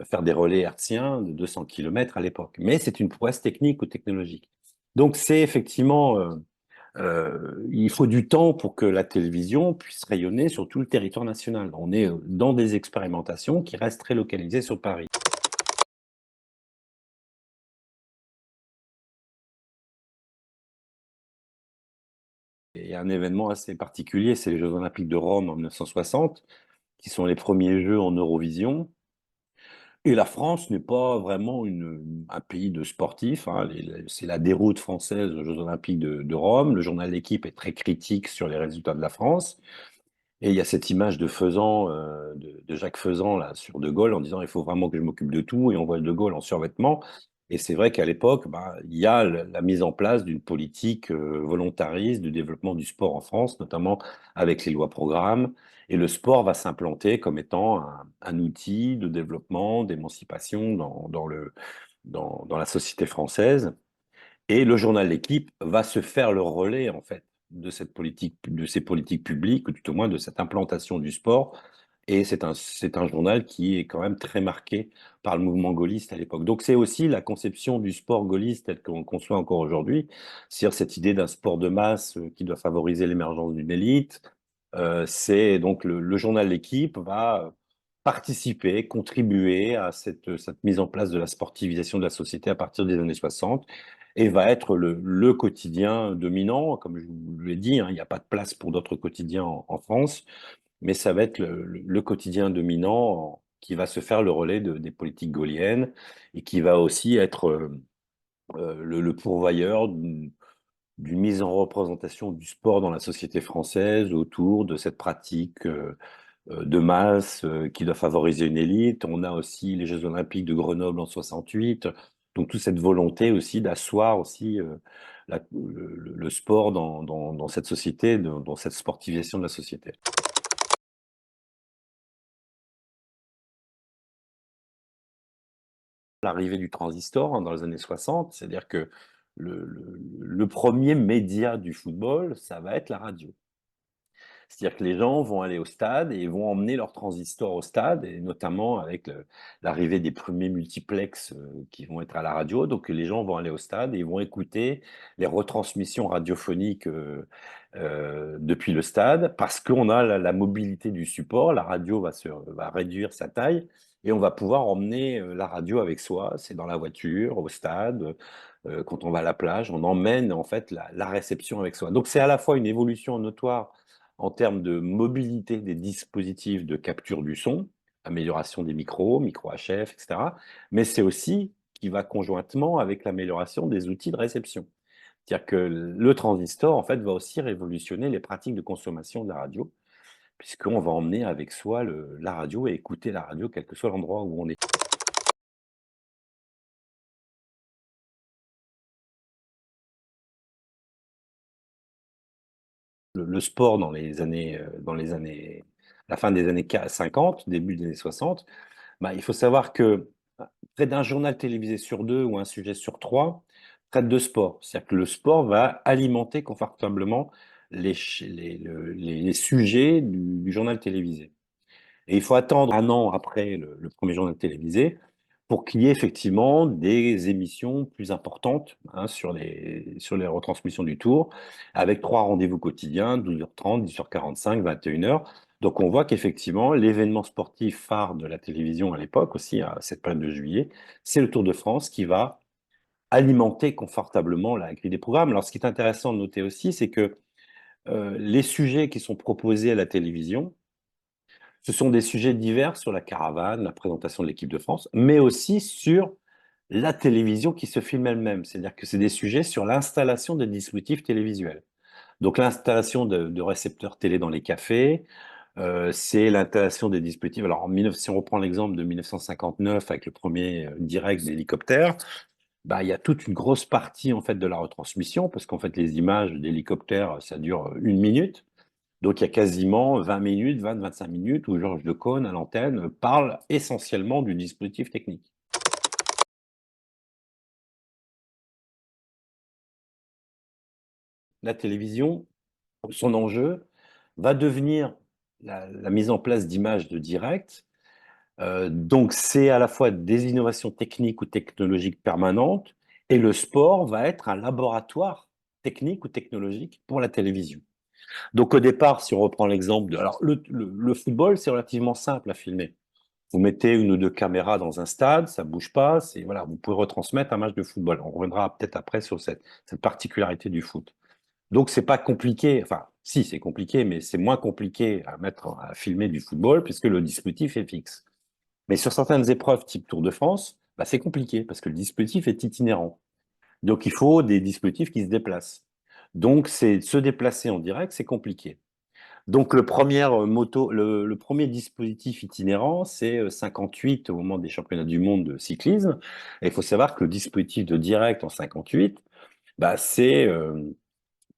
faire des relais hertziens de 200 km à l'époque. Mais c'est une prouesse technique ou technologique. Donc, c'est effectivement il faut du temps pour que la télévision puisse rayonner sur tout le territoire national. On est dans des expérimentations qui restent très localisées sur Paris. Et il y a un événement assez particulier, c'est les Jeux Olympiques de Rome en 1960, qui sont les premiers Jeux en Eurovision. Et la France n'est pas vraiment un pays de sportifs. C'est la déroute française aux Jeux Olympiques de Rome. Le journal L'équipe est très critique sur les résultats de la France. Et il y a cette image de Faisan, de Jacques Faisan là, sur De Gaulle en disant il faut vraiment que je m'occupe de tout et on voit De Gaulle en survêtement. Et c'est vrai qu'à l'époque, il y a la mise en place d'une politique volontariste de développement du sport en France, notamment avec les lois programmes. Et le sport va s'implanter comme étant un outil de développement, d'émancipation dans la société française. Et le journal L'équipe va se faire le relais, en fait, de cette politique, de ces politiques publiques, ou tout au moins de cette implantation du sport. Et c'est un journal qui est quand même très marqué par le mouvement gaulliste à l'époque. Donc c'est aussi la conception du sport gaulliste tel qu'on conçoit encore aujourd'hui, c'est-à-dire cette idée d'un sport de masse qui doit favoriser l'émergence d'une élite. C'est donc le journal L'équipe va participer, contribuer à cette mise en place de la sportivisation de la société à partir des années 60 et va être le quotidien dominant. Comme je vous l'ai dit, hein, il n'y a pas de place pour d'autres quotidiens en France, mais ça va être le quotidien dominant qui va se faire le relais des politiques gaulliennes et qui va aussi être le pourvoyeur d'une mise en représentation du sport dans la société française autour de cette pratique de masse qui doit favoriser une élite. On a aussi les Jeux Olympiques de Grenoble en 68, donc toute cette volonté aussi d'asseoir aussi le sport dans cette société, dans cette sportivisation de la société. L'arrivée du transistor hein, dans les années 60, c'est-à-dire que le premier média du football, ça va être la radio. C'est-à-dire que les gens vont aller au stade et vont emmener leur transistor au stade, et notamment avec l'arrivée des premiers multiplex qui vont être à la radio. Donc les gens vont aller au stade et ils vont écouter les retransmissions radiophoniques depuis le stade parce qu'on a la mobilité du support. La radio va réduire sa taille et on va pouvoir emmener la radio avec soi. C'est dans la voiture, au stade. Quand on va à la plage, on emmène en fait la réception avec soi. Donc c'est à la fois une évolution notoire en termes de mobilité des dispositifs de capture du son, amélioration des micros, micro HF, etc. Mais c'est aussi qui va conjointement avec l'amélioration des outils de réception. C'est-à-dire que le transistor, en fait, va aussi révolutionner les pratiques de consommation de la radio, puisqu'on va emmener avec soi la radio et écouter la radio, quel que soit l'endroit où on est. Le sport la fin des années 50, début des années 60, bah, il faut savoir que près d'un journal télévisé sur deux ou un sujet sur trois traite de sport. C'est-à-dire que le sport va alimenter confortablement les sujets du journal télévisé. Et il faut attendre un an après le premier journal télévisé pour qu'il y ait effectivement des émissions plus importantes hein, sur les retransmissions du Tour, avec trois rendez-vous quotidiens, 12h30, 10h45, 21h. Donc on voit qu'effectivement, l'événement sportif phare de la télévision à l'époque, aussi à cette période de juillet, c'est le Tour de France qui va alimenter confortablement la grille des programmes. Alors ce qui est intéressant de noter aussi, c'est que les sujets qui sont proposés à la télévision, ce sont des sujets divers sur la caravane, la présentation de l'équipe de France, mais aussi sur la télévision qui se filme elle-même. C'est-à-dire que c'est des sujets sur l'installation des dispositifs télévisuels. Donc l'installation de récepteurs télé dans les cafés, c'est l'installation des dispositifs. Alors si on reprend l'exemple de 1959 avec le premier direct d'hélicoptère, bah, il y a toute une grosse partie en fait de la retransmission parce qu'en fait les images d'hélicoptère ça dure une minute. Donc, il y a quasiment 20 minutes, 20-25 minutes où Georges Decaune, à l'antenne, parle essentiellement du dispositif technique. La télévision, son enjeu, va devenir la mise en place d'images de direct. Donc, c'est à la fois des innovations techniques ou technologiques permanentes, et le sport va être un laboratoire technique ou technologique pour la télévision. Donc, au départ, si on reprend l'exemple de... Alors, le football, c'est relativement simple à filmer. Vous mettez une ou deux caméras dans un stade, ça bouge pas, c'est voilà, vous pouvez retransmettre un match de football. On reviendra peut-être après sur cette particularité du foot. Donc c'est pas compliqué, enfin si c'est compliqué, mais c'est moins compliqué à filmer du football puisque le dispositif est fixe. Mais sur certaines épreuves type Tour de France, bah, c'est compliqué parce que le dispositif est itinérant. Donc il faut des dispositifs qui se déplacent. Donc c'est se déplacer en direct, c'est compliqué. Donc le premier dispositif itinérant, c'est 58 au moment des championnats du monde de cyclisme. Et il faut savoir que le dispositif de direct en 58, bah, c'est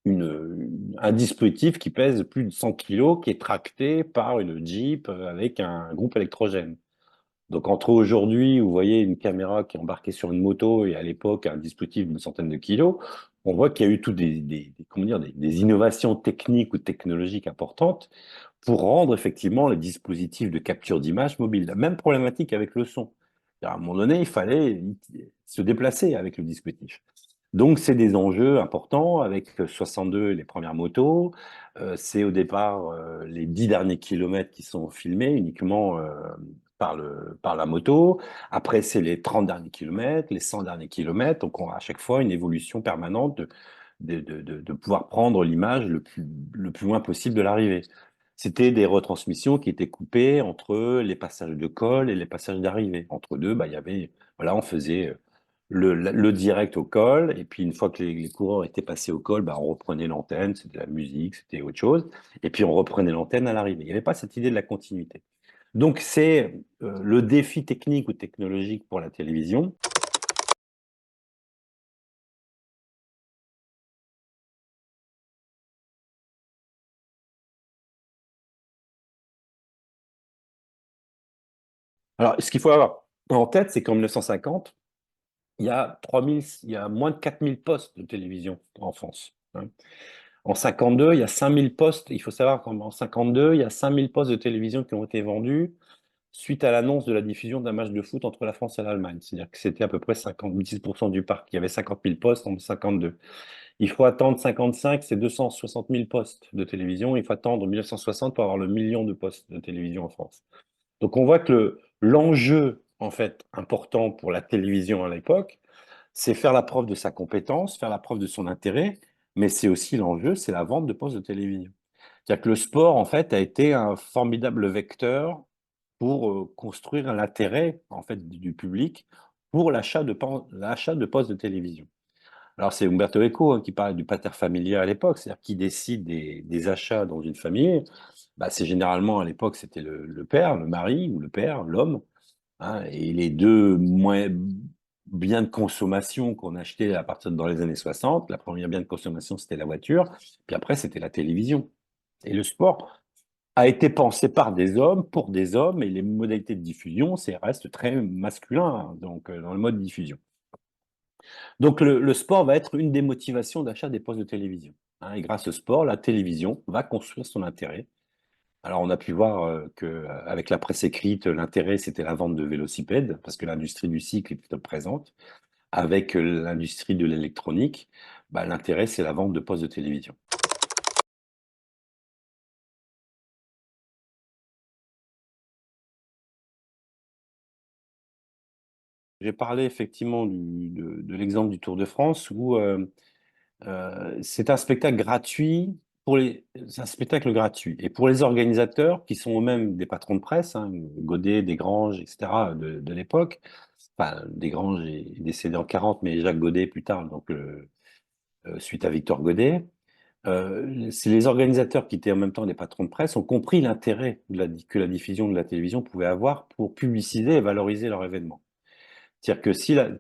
un dispositif qui pèse plus de 100 kilos, qui est tracté par une Jeep avec un groupe électrogène. Donc entre aujourd'hui, vous voyez une caméra qui est embarquée sur une moto et à l'époque un dispositif d'une centaine de kilos, on voit qu'il y a eu toutes comment dire, des innovations techniques ou technologiques importantes pour rendre effectivement les dispositifs de capture d'image mobiles. La même problématique avec le son. À un moment donné, il fallait se déplacer avec le dispositif. Donc, c'est des enjeux importants avec 62 les premières motos. C'est au départ les 10 derniers kilomètres qui sont filmés uniquement par la moto. Après, c'est les 30 derniers kilomètres, les 100 derniers kilomètres. Donc, on a à chaque fois une évolution permanente de pouvoir prendre l'image le plus loin possible de l'arrivée. C'était des retransmissions qui étaient coupées entre les passages de col et les passages d'arrivée. Entre deux, bah, il y avait, voilà, on faisait le direct au col, et puis une fois que les coureurs étaient passés au col, bah, on reprenait l'antenne, c'était la musique, c'était autre chose, et puis on reprenait l'antenne à l'arrivée. Il n'y avait pas cette idée de la continuité. Donc c'est le défi technique ou technologique pour la télévision. Alors, ce qu'il faut avoir en tête, c'est qu'en 1950, il y a 3000, il y a moins de 4000 postes de télévision en France, hein. En 52, il y a 5000 postes. Il faut savoir qu'en 52, il y a 5000 postes de télévision qui ont été vendus suite à l'annonce de la diffusion d'un match de foot entre la France et l'Allemagne. C'est-à-dire que c'était à peu près 56% du parc. Il y avait 50 000 postes en 52. Il faut attendre 55, c'est 260 000 postes de télévision. Il faut attendre 1960 pour avoir le million de postes de télévision en France. Donc on voit que l'enjeu, en fait, important pour la télévision à l'époque, c'est faire la preuve de sa compétence, faire la preuve de son intérêt, mais c'est aussi l'enjeu, c'est la vente de postes de télévision. C'est-à-dire que le sport, en fait, a été un formidable vecteur pour construire l'intérêt, en fait, du public pour l'achat de postes de télévision. Alors, c'est Umberto Eco, hein, qui parlait du pater familial à l'époque, c'est-à-dire qui décide des achats dans une famille. Bah, c'est généralement, à l'époque, c'était le père, le mari, ou le père, l'homme, hein, et les deux biens de consommation qu'on achetait à partir dans les années 60, la première bien de consommation, c'était la voiture, puis après, c'était la télévision. Et le sport a été pensé par des hommes, pour des hommes, et les modalités de diffusion, c'est reste très masculin, hein, donc dans le mode de diffusion. Donc le sport va être une des motivations d'achat des postes de télévision, hein, et grâce au sport, la télévision va construire son intérêt. Alors on a pu voir qu'avec la presse écrite, l'intérêt c'était la vente de vélocipèdes, parce que l'industrie du cycle est plutôt présente. Avec l'industrie de l'électronique, bah, l'intérêt c'est la vente de postes de télévision. J'ai parlé effectivement de l'exemple du Tour de France où c'est un spectacle gratuit c'est un spectacle gratuit. Et pour les organisateurs, qui sont eux-mêmes des patrons de presse, hein, Godet, Desgranges, etc., de l'époque, enfin, Desgranges est décédé en 40, mais Jacques Godet plus tard, donc suite à Victor Godet, c'est les organisateurs qui étaient en même temps des patrons de presse ont compris l'intérêt que la diffusion de la télévision pouvait avoir pour publiciser et valoriser leur événement. C'est-à-dire que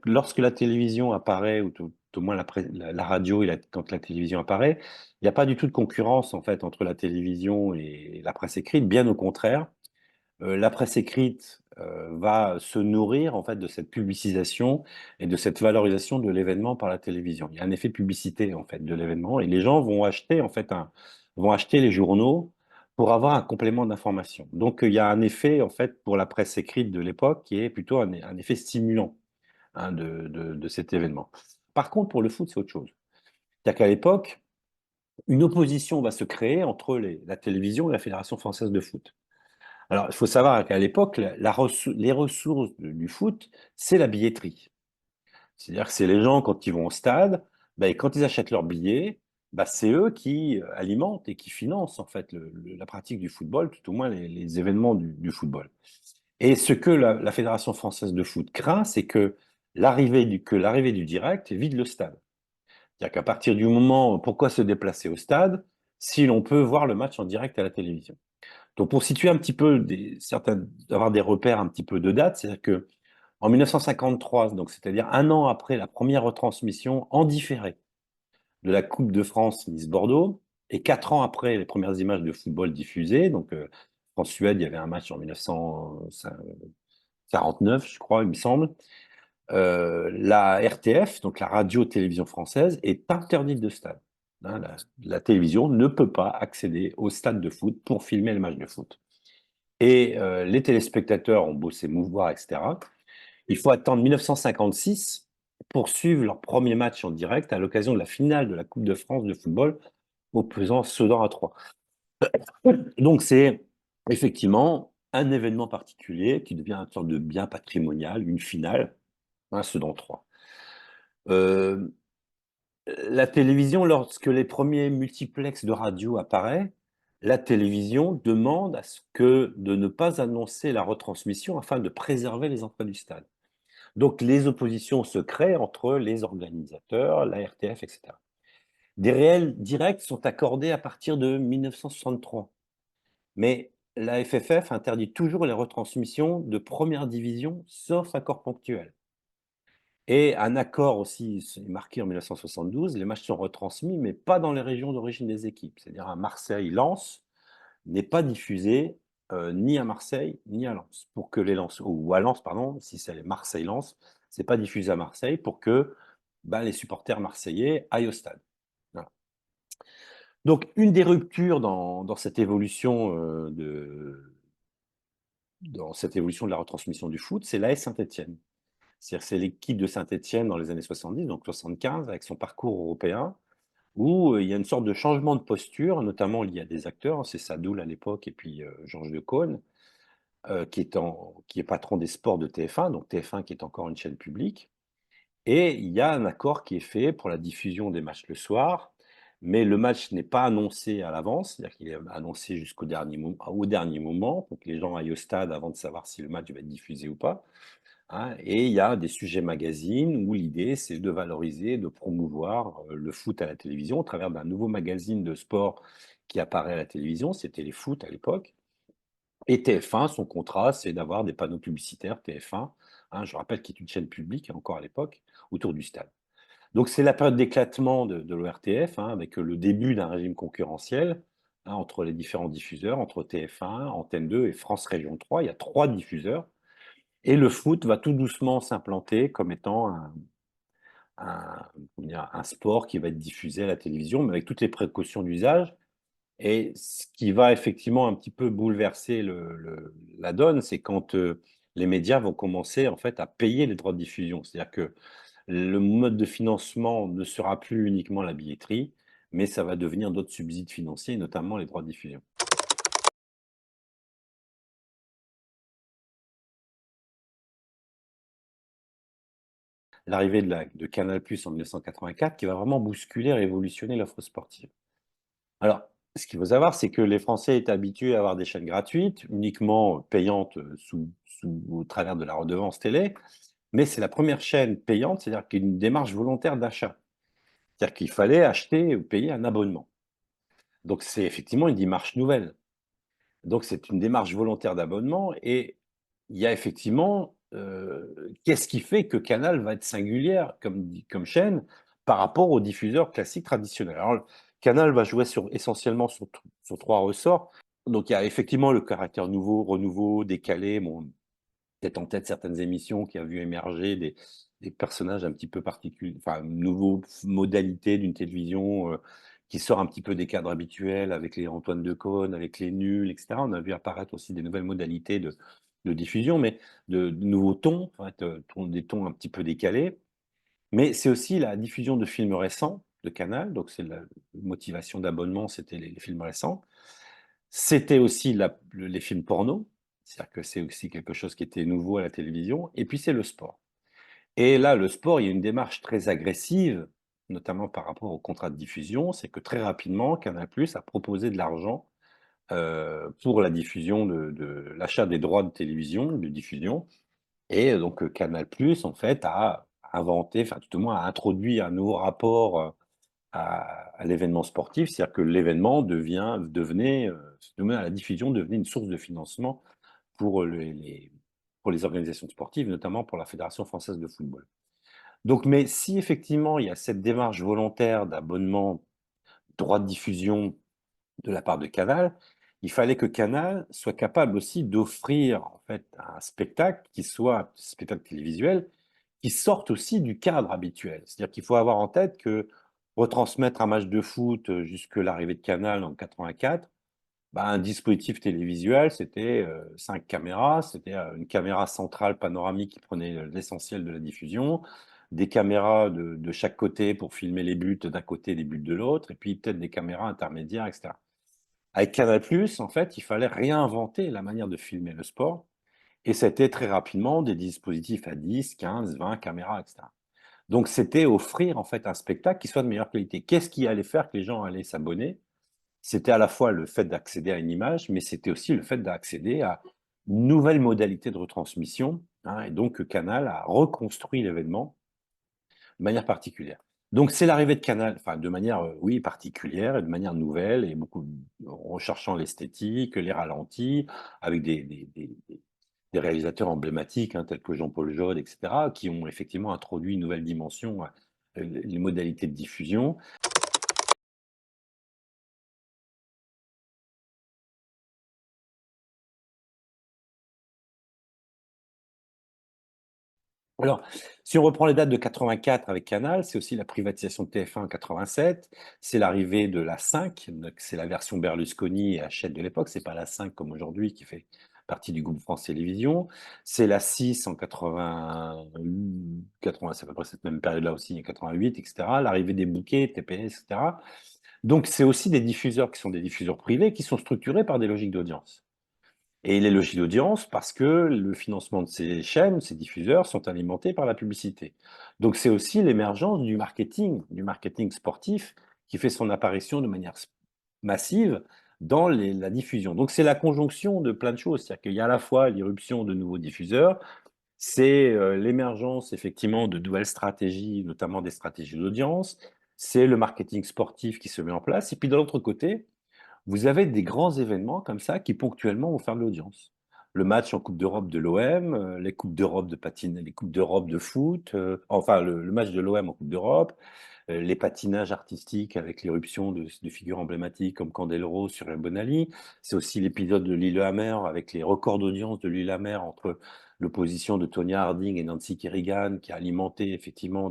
lorsque la télévision apparaît, ou tout au moins la radio, quand la télévision apparaît, il n'y a pas du tout de concurrence en fait entre la télévision et la presse écrite. Bien au contraire, la presse écrite va se nourrir en fait de cette publicisation et de cette valorisation de l'événement par la télévision. Il y a un effet publicité en fait de l'événement, et les gens vont acheter vont acheter les journaux pour avoir un complément d'information. Donc il y a un effet en fait pour la presse écrite de l'époque qui est plutôt un effet stimulant, hein, de cet événement. Par contre, pour le foot, c'est autre chose. C'est-à-dire qu'à l'époque, une opposition va se créer entre la télévision et la Fédération française de foot. Alors, il faut savoir qu'à l'époque, les ressources du foot, c'est la billetterie. C'est-à-dire que c'est les gens, quand ils vont au stade, ben, quand ils achètent leurs billets, ben, c'est eux qui alimentent et qui financent en fait la pratique du football, tout au moins les événements du football. Et ce que la Fédération française de foot craint, c'est que l'arrivée du direct vide le stade. C'est-à-dire qu'à partir du moment, pourquoi se déplacer au stade si l'on peut voir le match en direct à la télévision? Donc pour situer un petit peu avoir des repères un petit peu de date, c'est-à-dire que en 1953, donc c'est-à-dire un an après la première retransmission en différé de la Coupe de France Nice Bordeaux, et 4 ans après les premières images de football diffusées, donc France-Suède, il y avait un match en 1949, je crois, il me semble. La RTF, donc la radio-télévision française, est interdite de stade, hein. La télévision ne peut pas accéder au stade de foot pour filmer le match de foot. Et les téléspectateurs ont beau s'émouvoir, etc. Il faut attendre 1956 pour suivre leur premier match en direct à l'occasion de la finale de la Coupe de France de football opposant Sedan à 3. Donc c'est effectivement un événement particulier qui devient une sorte de bien patrimonial, une finale, un Sedan 3. Euh, la télévision, lorsque les premiers multiplex de radio apparaissent, la télévision demande à ce que de ne pas annoncer la retransmission afin de préserver les entrées du stade. Donc les oppositions se créent entre les organisateurs, la RTF, etc. Des réels directs sont accordés à partir de 1963. Mais la FFF interdit toujours les retransmissions de première division, sauf accord ponctuel. Et un accord aussi est marqué en 1972, les matchs sont retransmis, mais pas dans les régions d'origine des équipes. C'est-à-dire à Marseille-Lens n'est pas diffusé ni à Marseille ni à Lens. Pour que les Lens, ou à Lens, pardon, si c'est Marseille-Lens, c'est pas diffusé à Marseille pour que les supporters marseillais aillent au stade. Voilà. Donc, une des ruptures dans cette évolution dans cette évolution de la retransmission du foot, c'est l'AS Saint-Étienne. C'est-à-dire c'est l'équipe de Saint-Étienne dans les années 70, donc 75, avec son parcours européen, où il y a une sorte de changement de posture, notamment lié à des acteurs, hein, c'est Sadoul à l'époque, et puis Georges Decaune, qui est patron des sports de TF1, donc TF1 qui est encore une chaîne publique. Et il y a un accord qui est fait pour la diffusion des matchs le soir, mais le match n'est pas annoncé à l'avance, c'est-à-dire qu'il est annoncé au dernier moment, pour que les gens aillent au stade avant de savoir si le match va être diffusé ou pas. Hein. Et il y a des sujets magazines où l'idée, c'est de valoriser, de promouvoir le foot à la télévision au travers d'un nouveau magazine de sport qui apparaît à la télévision, c'était les foot à l'époque. Et TF1, son contrat, c'est d'avoir des panneaux publicitaires TF1, hein, je rappelle qu'il est une chaîne publique encore à l'époque, autour du stade. Donc c'est la période d'éclatement de l'ORTF, hein, avec le début d'un régime concurrentiel hein, entre les différents diffuseurs, entre TF1, Antenne 2 et France Région 3. Il y a 3 diffuseurs. Et le foot va tout doucement s'implanter comme étant un sport qui va être diffusé à la télévision, mais avec toutes les précautions d'usage. Et ce qui va effectivement un petit peu bouleverser la donne, c'est quand les médias vont commencer en fait à payer les droits de diffusion. C'est-à-dire que le mode de financement ne sera plus uniquement la billetterie, mais ça va devenir d'autres subsides financiers, notamment les droits de diffusion. L'arrivée de Canal+ en 1984 qui va vraiment bousculer, révolutionner l'offre sportive. Alors, ce qu'il faut savoir, c'est que les Français étaient habitués à avoir des chaînes gratuites, uniquement payantes au travers de la redevance télé, mais c'est la première chaîne payante, c'est-à-dire qu'il y a une démarche volontaire d'achat. C'est-à-dire qu'il fallait acheter ou payer un abonnement. Donc c'est effectivement une démarche nouvelle. Donc c'est une démarche volontaire d'abonnement et il y a effectivement, qu'est-ce qui fait que Canal va être singulière comme chaîne par rapport aux diffuseurs classiques traditionnels? Alors Canal va jouer essentiellement sur 3 ressorts. Donc il y a effectivement le caractère nouveau, renouveau, décalé, bon, peut-être en tête certaines émissions qui a vu émerger des personnages un petit peu particuliers, enfin, une nouvelle modalité d'une télévision qui sort un petit peu des cadres habituels avec les Antoine Decaune, avec les nuls, etc. On a vu apparaître aussi des nouvelles modalités de diffusion, mais de nouveaux tons, en fait, des tons un petit peu décalés. Mais c'est aussi la diffusion de films récents de Canal, donc c'est la motivation d'abonnement, c'était les films récents. C'était aussi les films porno, c'est-à-dire que c'est aussi quelque chose qui était nouveau à la télévision, et puis c'est le sport. Et là, le sport, il y a une démarche très agressive, notamment par rapport au contrat de diffusion, c'est que très rapidement, Canal+ a proposé de l'argent pour la diffusion de l'achat des droits de télévision, de diffusion. Et donc Canal+, en fait, a inventé, enfin tout au moins a introduit un nouveau rapport à l'événement sportif, c'est-à-dire que l'événement devenait à la diffusion devenait une source de financement pour pour les organisations sportives, notamment pour la Fédération française de football. Donc, mais si effectivement il y a cette démarche volontaire d'abonnement, droit de diffusion de la part de Canal, il fallait que Canal soit capable aussi d'offrir en fait un spectacle qui soit un spectacle télévisuel qui sorte aussi du cadre habituel. C'est-à-dire qu'il faut avoir en tête que retransmettre un match de foot jusque l'arrivée de Canal en 84, un dispositif télévisuel, c'était 5 caméras, c'était une caméra centrale panoramique qui prenait l'essentiel de la diffusion, des caméras de chaque côté pour filmer les buts d'un côté et les buts de l'autre, et puis peut-être des caméras intermédiaires, etc. Avec Canal+, en fait, il fallait réinventer la manière de filmer le sport. Et c'était très rapidement des dispositifs à 10, 15, 20 caméras, etc. Donc, c'était offrir en fait un spectacle qui soit de meilleure qualité. Qu'est-ce qui allait faire que les gens allaient s'abonner? C'était à la fois le fait d'accéder à une image, mais c'était aussi le fait d'accéder à une nouvelle modalité de retransmission, hein. Et donc, Canal a reconstruit l'événement de manière particulière. Donc, c'est l'arrivée de Canal, enfin, de manière, oui, particulière et de manière nouvelle, et beaucoup en recherchant l'esthétique, les ralentis, avec des réalisateurs emblématiques, hein, tels que Jean-Paul Jode, etc., qui ont effectivement introduit une nouvelle dimension, les modalités de diffusion. Alors, si on reprend les dates de 84 avec Canal, c'est aussi la privatisation de TF1 en 87, c'est l'arrivée de la 5, donc c'est la version Berlusconi et Hachette de l'époque, c'est pas la 5 comme aujourd'hui qui fait partie du groupe France Télévisions, c'est la 6 en 80, 80, c'est à peu près cette même période-là aussi, en 88, etc., l'arrivée des bouquets, TPS, etc. Donc, c'est aussi des diffuseurs qui sont des diffuseurs privés qui sont structurés par des logiques d'audience. Et les logiques d'audience, parce que le financement de ces chaînes, ces diffuseurs, sont alimentés par la publicité. Donc c'est aussi l'émergence du marketing sportif, qui fait son apparition de manière massive dans la diffusion. Donc c'est la conjonction de plein de choses. C'est-à-dire qu'il y a à la fois l'irruption de nouveaux diffuseurs, c'est l'émergence effectivement de nouvelles stratégies, notamment des stratégies d'audience, c'est le marketing sportif qui se met en place. Et puis de l'autre côté, vous avez des grands événements comme ça qui ponctuellement vont faire de l'audience. Le match en Coupe d'Europe de l'OM, les Coupes d'Europe de patine, les Coupes d'Europe de foot, enfin le match de l'OM en Coupe d'Europe, les patinages artistiques avec l'éruption de figures emblématiques comme Candeloro sur Bonali. C'est aussi l'épisode de Lillehammer avec les records d'audience de Lillehammer entre l'opposition de Tonya Harding et Nancy Kerrigan qui a alimenté effectivement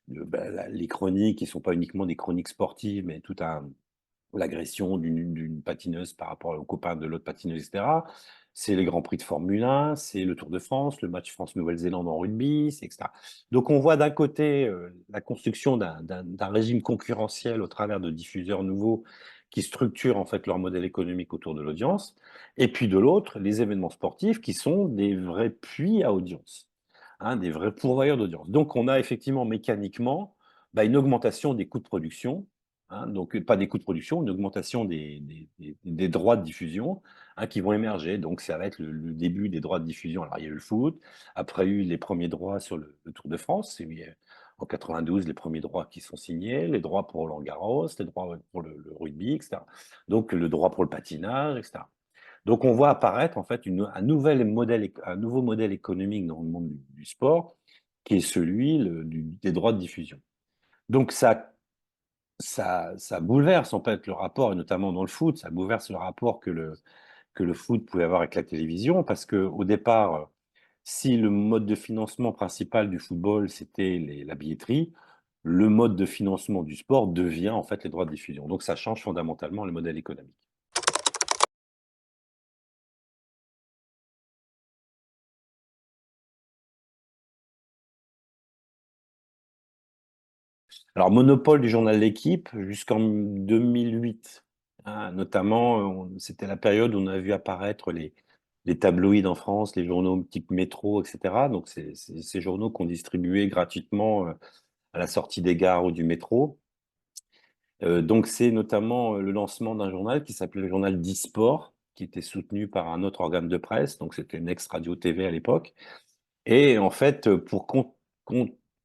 les chroniques qui ne sont pas uniquement des chroniques sportives, mais tout un l'agression d'une patineuse par rapport au copain de l'autre patineuse, etc. C'est les Grands Prix de Formule 1, c'est le Tour de France, le match France-Nouvelle-Zélande en rugby, etc. Donc on voit d'un côté la construction d'un régime concurrentiel au travers de diffuseurs nouveaux qui structurent en fait leur modèle économique autour de l'audience, et puis de l'autre, les événements sportifs qui sont des vrais puits à audience, hein, des vrais pourvoyeurs d'audience. Donc on a effectivement mécaniquement une augmentation des coûts de production, hein, donc pas des coûts de production, une augmentation des droits de diffusion, hein, qui vont émerger. Donc ça va être le début des droits de diffusion. Alors il y a eu le foot, après il y a eu les premiers droits sur le Tour de France, c'est en 92 les premiers droits qui sont signés, les droits pour Roland-Garros, les droits pour le rugby, etc. Donc le droit pour le patinage, etc. Donc on voit apparaître en fait un nouveau modèle économique dans le monde du sport, qui est celui des droits de diffusion. Donc ça bouleverse en fait le rapport, et notamment dans le foot, ça bouleverse le rapport que le foot pouvait avoir avec la télévision, parce que au départ, si le mode de financement principal du football, c'était la billetterie, le mode de financement du sport devient en fait les droits de diffusion. Donc ça change fondamentalement le modèle économique. Alors, monopole du journal L'Équipe jusqu'en 2008, hein, notamment, c'était la période où on a vu apparaître les tabloïds en France, les journaux type Métro, etc. Donc, c'est ces journaux qu'on distribuait gratuitement à la sortie des gares ou du métro. Donc, c'est notamment le lancement d'un journal qui s'appelait le journal d'e-sport, qui était soutenu par un autre organe de presse. Donc, c'était une ex-radio TV à l'époque. Et en fait, pour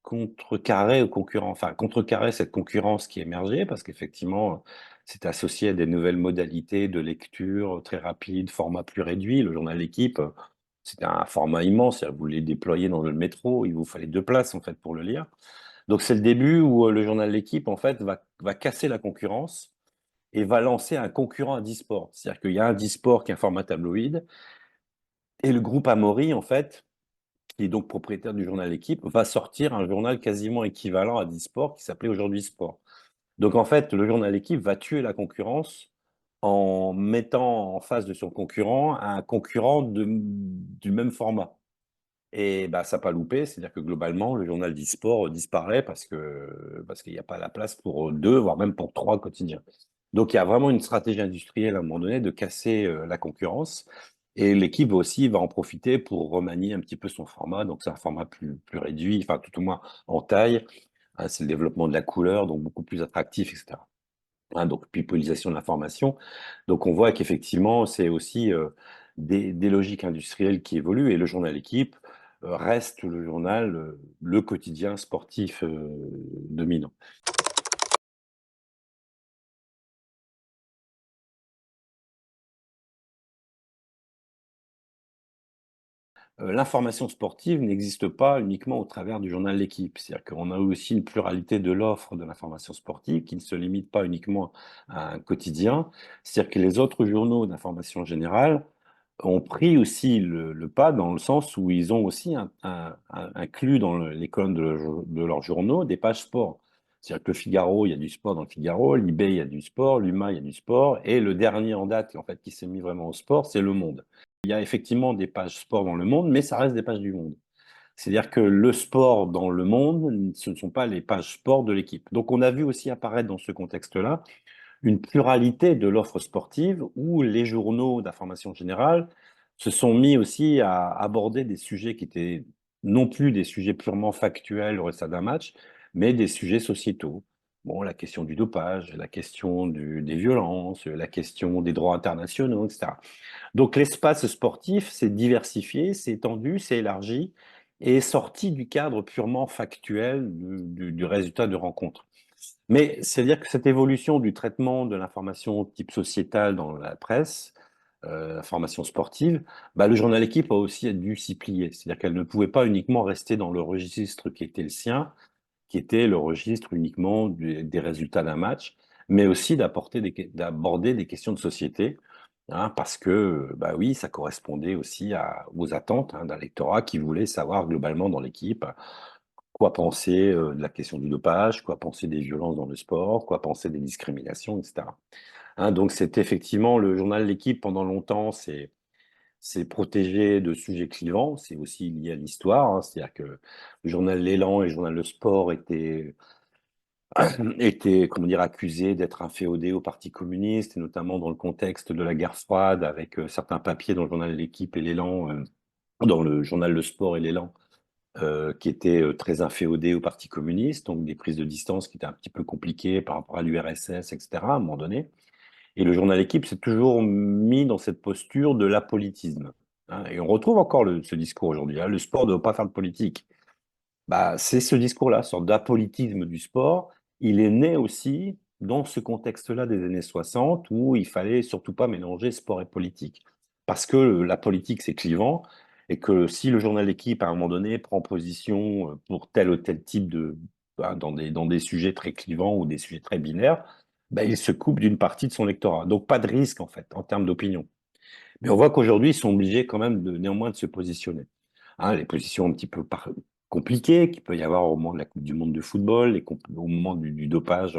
contrecarrer enfin, contrecarrer cette concurrence qui émergeait, parce qu'effectivement, c'est associé à des nouvelles modalités de lecture très rapides, format plus réduit. Le journal L'équipe, c'était un format immense. Vous voulez déployer dans le métro, il vous fallait 2 places en fait pour le lire. Donc c'est le début où le journal L'équipe en fait va casser la concurrence et va lancer un concurrent à Disport. C'est-à-dire qu'il y a un Disport qui est un format tabloïd, et le groupe Amaury en fait, qui est donc propriétaire du journal L'équipe, va sortir un journal quasiment équivalent à Disport qui s'appelait Aujourd'hui Sport. Donc en fait, le journal L'équipe va tuer la concurrence en mettant en face de son concurrent un concurrent du même format. Et bah, ça n'a pas loupé, c'est-à-dire que globalement, le journal d'e-sport disparaît parce qu'il n'y a pas la place pour 2, voire même pour 3 quotidiens. Donc, il y a vraiment une stratégie industrielle à un moment donné de casser la concurrence. Et l'équipe aussi va en profiter pour remanier un petit peu son format. Donc, c'est un format plus réduit, enfin, tout au moins en taille. Hein, c'est le développement de la couleur, donc beaucoup plus attractif, etc. Hein, donc, pipolisation de l'information. Donc, on voit qu'effectivement, c'est aussi des logiques industrielles qui évoluent. Et le journal Équipe reste le journal, le quotidien sportif dominant. L'information sportive n'existe pas uniquement au travers du journal L'équipe. C'est-à-dire qu'on a aussi une pluralité de l'offre de l'information sportive qui ne se limite pas uniquement à un quotidien. C'est-à-dire que les autres journaux d'information générale ont pris aussi le pas dans le sens où ils ont aussi inclus dans les colonnes de leurs journaux des pages sport. C'est-à-dire que le Figaro, il y a du sport dans le Figaro, l'IB, il y a du sport, l'UMA, il y a du sport, et le dernier en date, en fait, qui s'est mis vraiment au sport, c'est Le Monde. Il y a effectivement des pages sport dans Le Monde, mais ça reste des pages du Monde. C'est-à-dire que le sport dans Le Monde, ce ne sont pas les pages sport de l'équipe. Donc on a vu aussi apparaître dans ce contexte-là une pluralité de l'offre sportive où les journaux d'information générale se sont mis aussi à aborder des sujets qui étaient non plus des sujets purement factuels au résultat d'un match, mais des sujets sociétaux. Bon, la question du dopage, la question des violences, la question des droits internationaux, etc. Donc l'espace sportif s'est diversifié, s'est étendu, s'est élargi et est sorti du cadre purement factuel du résultat de rencontre. Mais c'est-à-dire que cette évolution du traitement de l'information type sociétale dans la presse, information sportive, bah, le journal Équipe a aussi dû s'y plier. C'est-à-dire qu'elle ne pouvait pas uniquement rester dans le registre qui était le sien, qui était le registre uniquement des résultats d'un match, mais aussi d'aborder des questions de société, hein, parce que, bah oui, ça correspondait aussi aux attentes hein, d'un lectorat qui voulait savoir globalement dans l'équipe quoi penser de la question du dopage, quoi penser des violences dans le sport, quoi penser des discriminations, etc. Hein, donc c'est effectivement le journal L'équipe pendant longtemps, c'est protégé de sujets clivants, c'est aussi lié à l'histoire, hein, c'est-à-dire que le journal L'Élan et le journal Le Sport étaient comment dire, accusés d'être inféodés au Parti communiste, et notamment dans le contexte de la guerre froide, avec certains papiers dans le journal L'équipe et L'Élan, dans le journal Le Sport et L'Élan, qui étaient très inféodés au Parti communiste, donc des prises de distance qui étaient un petit peu compliquées par rapport à l'URSS, etc., à un moment donné. Et le journal Équipe s'est toujours mis dans cette posture de l'apolitisme. Hein, et on retrouve encore ce discours aujourd'hui. Hein, le sport ne doit pas faire de politique. Bah, c'est ce discours-là, sorte d'apolitisme du sport. Il est né aussi dans ce contexte-là des années 60 où il fallait surtout pas mélanger sport et politique. Parce que la politique, c'est clivant et que si le journal Équipe, à un moment donné, prend position pour tel ou tel type dans des sujets très clivants ou des sujets très binaires, ben, il se coupe d'une partie de son lectorat. Donc, pas de risque, en fait, en termes d'opinion. Mais on voit qu'aujourd'hui, ils sont obligés quand même néanmoins de se positionner. Hein, les positions un petit peu compliquées qu'il peut y avoir au moment de la Coupe du Monde de football, au moment du dopage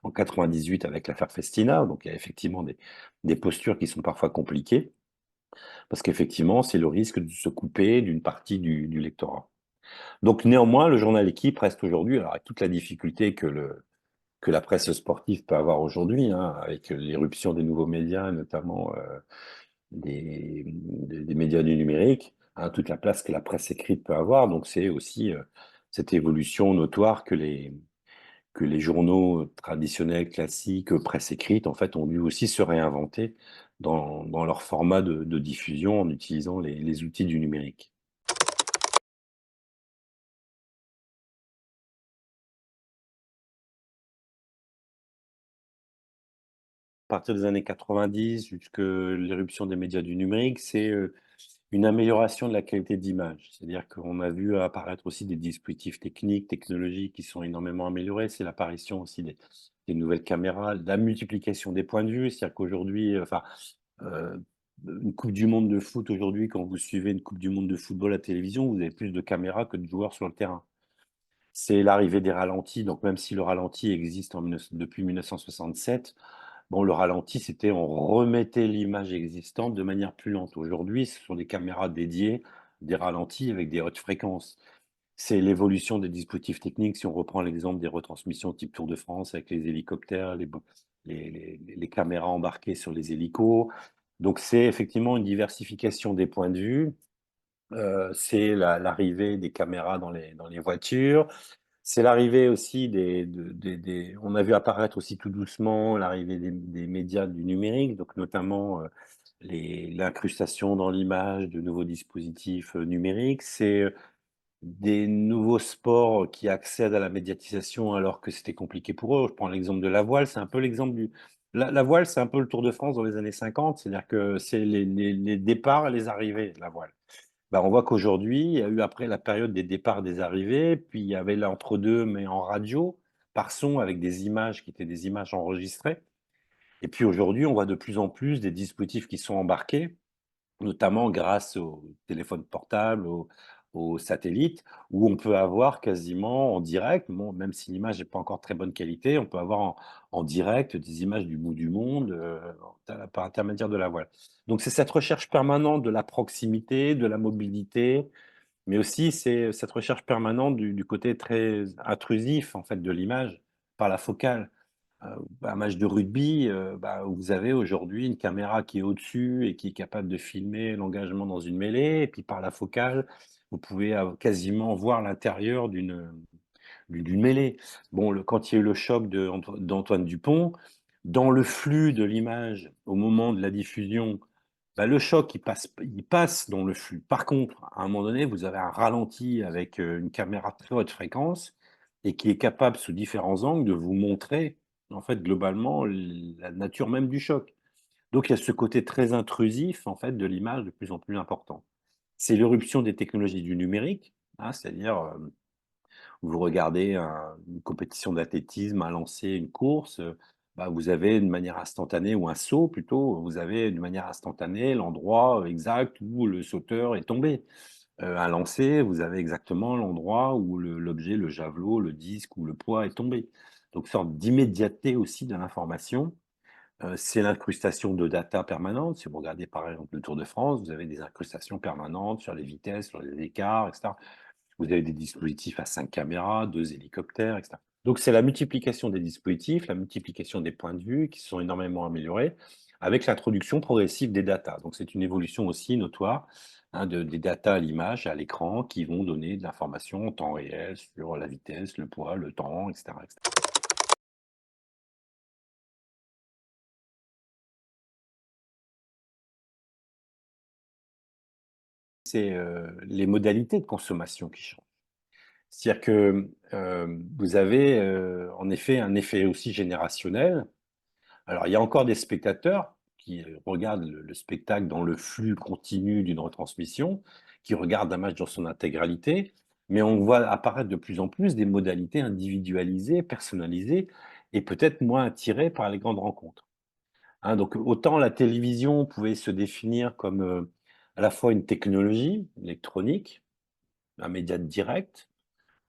en 98 avec l'affaire Festina. Donc il y a effectivement des postures qui sont parfois compliquées, parce qu'effectivement, c'est le risque de se couper d'une partie du lectorat. Donc néanmoins, le journal Équipe reste aujourd'hui, alors avec toute la difficulté que la presse sportive peut avoir aujourd'hui, hein, avec l'éruption des nouveaux médias, notamment des médias du numérique, hein, toute la place que la presse écrite peut avoir. Donc c'est aussi cette évolution notoire que les journaux traditionnels, classiques, presse écrite, en fait, ont dû aussi se réinventer dans leur format de diffusion en utilisant les outils du numérique. À partir des années 90 jusqu'à l'éruption des médias du numérique, c'est une amélioration de la qualité d'image. C'est-à-dire qu'on a vu apparaître aussi des dispositifs techniques, technologiques qui sont énormément améliorés. C'est l'apparition aussi des nouvelles caméras, la multiplication des points de vue. C'est-à-dire qu'aujourd'hui, enfin, euh, une Coupe du Monde de foot aujourd'hui, quand vous suivez une Coupe du Monde de football à la télévision, vous avez plus de caméras que de joueurs sur le terrain. C'est l'arrivée des ralentis. Donc, même si le ralenti existe depuis 1967, bon, le ralenti, c'était on remettait l'image existante de manière plus lente. Aujourd'hui, ce sont des caméras dédiées, des ralentis avec des hautes fréquences. C'est l'évolution des dispositifs techniques. Si on reprend l'exemple des retransmissions type Tour de France avec les hélicoptères, les caméras embarquées sur les hélicos. Donc c'est effectivement une diversification des points de vue. C'est l'arrivée des caméras dans les voitures. C'est l'arrivée aussi on a vu apparaître aussi tout doucement l'arrivée des médias du numérique, donc notamment l'incrustation dans l'image de nouveaux dispositifs numériques. C'est des nouveaux sports qui accèdent à la médiatisation alors que c'était compliqué pour eux. Je prends l'exemple de la voile, c'est un peu l'exemple du... La voile, c'est un peu le Tour de France dans les années 50, c'est-à-dire que c'est les départs et les arrivées, la voile. Bah, on voit qu'aujourd'hui, il y a eu après la période des départs, des arrivées, puis il y avait l'entre-deux, mais en radio, par son, avec des images qui étaient des images enregistrées. Et puis aujourd'hui, on voit de plus en plus des dispositifs qui sont embarqués, notamment grâce aux téléphones portables, aux satellites, où on peut avoir quasiment en direct, bon, même si l'image n'est pas encore très bonne qualité, on peut avoir en direct des images du bout du monde par intermédiaire de la voile. Donc c'est cette recherche permanente de la proximité, de la mobilité, mais aussi c'est cette recherche permanente du côté très intrusif en fait de l'image par la focale. Un match de rugby, vous avez aujourd'hui une caméra qui est au-dessus et qui est capable de filmer l'engagement dans une mêlée, et puis par la focale, vous pouvez quasiment voir l'intérieur d'une mêlée. Bon, quand il y a eu le choc d'Antoine Dupont, dans le flux de l'image au moment de la diffusion, le choc il passe dans le flux. Par contre, à un moment donné, vous avez un ralenti avec une caméra très haute fréquence et qui est capable, sous différents angles, de vous montrer, en fait, globalement, la nature même du choc. Donc, il y a ce côté très intrusif, en fait, de l'image de plus en plus important. C'est l'éruption des technologies du numérique, hein, c'est-à-dire vous regardez une compétition d'athlétisme, un lancer, une course, vous avez de manière instantanée, ou un saut plutôt, vous avez de manière instantanée l'endroit exact où le sauteur est tombé. Un lancer, vous avez exactement l'endroit où l'objet, le javelot, le disque ou le poids est tombé. Donc, sorte d'immédiateté aussi de l'information. C'est l'incrustation de data permanente. Si vous regardez par exemple le Tour de France, vous avez des incrustations permanentes sur les vitesses, sur les écarts, etc. Vous avez des dispositifs à 5 caméras, 2 hélicoptères, etc. Donc c'est la multiplication des dispositifs, la multiplication des points de vue qui se sont énormément améliorés avec l'introduction progressive des datas. Donc c'est une évolution aussi notoire, hein, des datas à l'image, à l'écran, qui vont donner de l'information en temps réel sur la vitesse, le poids, le temps, etc., etc. C'est les modalités de consommation qui changent. C'est-à-dire que vous avez en effet un effet aussi générationnel. Alors, il y a encore des spectateurs qui regardent le spectacle dans le flux continu d'une retransmission, qui regardent un match dans son intégralité, mais on voit apparaître de plus en plus des modalités individualisées, personnalisées, et peut-être moins attirées par les grandes rencontres. Hein, donc, autant la télévision pouvait se définir comme à la fois une technologie électronique, un média direct,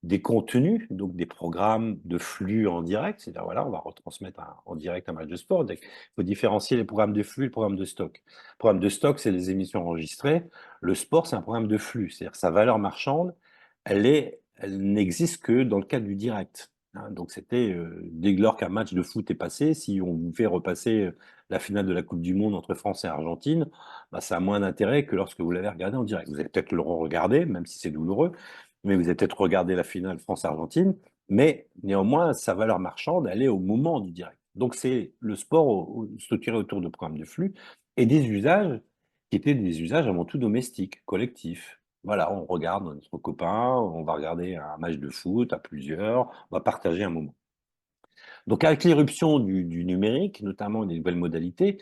des contenus, donc des programmes de flux en direct, c'est-à-dire voilà, on va retransmettre en direct un match de sport. Donc, il faut différencier les programmes de flux et les programmes de stock. Le programme de stock, c'est les émissions enregistrées. Le sport, c'est un programme de flux, c'est-à-dire sa valeur marchande, elle n'existe que dans le cadre du direct. Hein. Donc c'était dès lors qu'un match de foot est passé, si on vous fait repasser la finale de la Coupe du Monde entre France et Argentine, ça a moins d'intérêt que lorsque vous l'avez regardé en direct. Vous allez peut-être le re-regarder, même si c'est douloureux, mais vous avez peut-être regardé la finale France-Argentine, mais néanmoins, sa valeur marchande, elle est au moment du direct. Donc c'est le sport structuré autour de programmes de flux et des usages qui étaient des usages avant tout domestiques, collectifs. Voilà, on regarde notre copain, on va regarder un match de foot à plusieurs, on va partager un moment. Donc avec l'irruption du numérique, notamment des nouvelles modalités,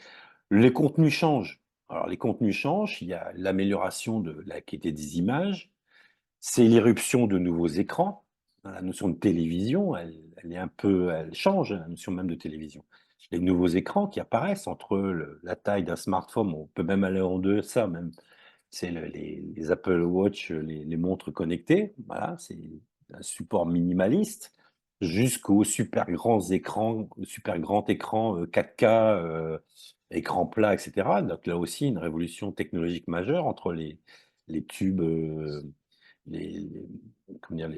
les contenus changent. Alors les contenus changent, il y a l'amélioration de la qualité des images, c'est l'irruption de nouveaux écrans. La notion de télévision, elle change, la notion même de télévision. Les nouveaux écrans qui apparaissent entre la taille d'un smartphone, on peut même aller en deçà, même. C'est les Apple Watch, les montres connectées. Voilà, c'est un support minimaliste jusqu'aux super grands écrans, super grand écran 4K, écran plat, etc. Donc là aussi, une révolution technologique majeure entre les tubes, les, comment dire,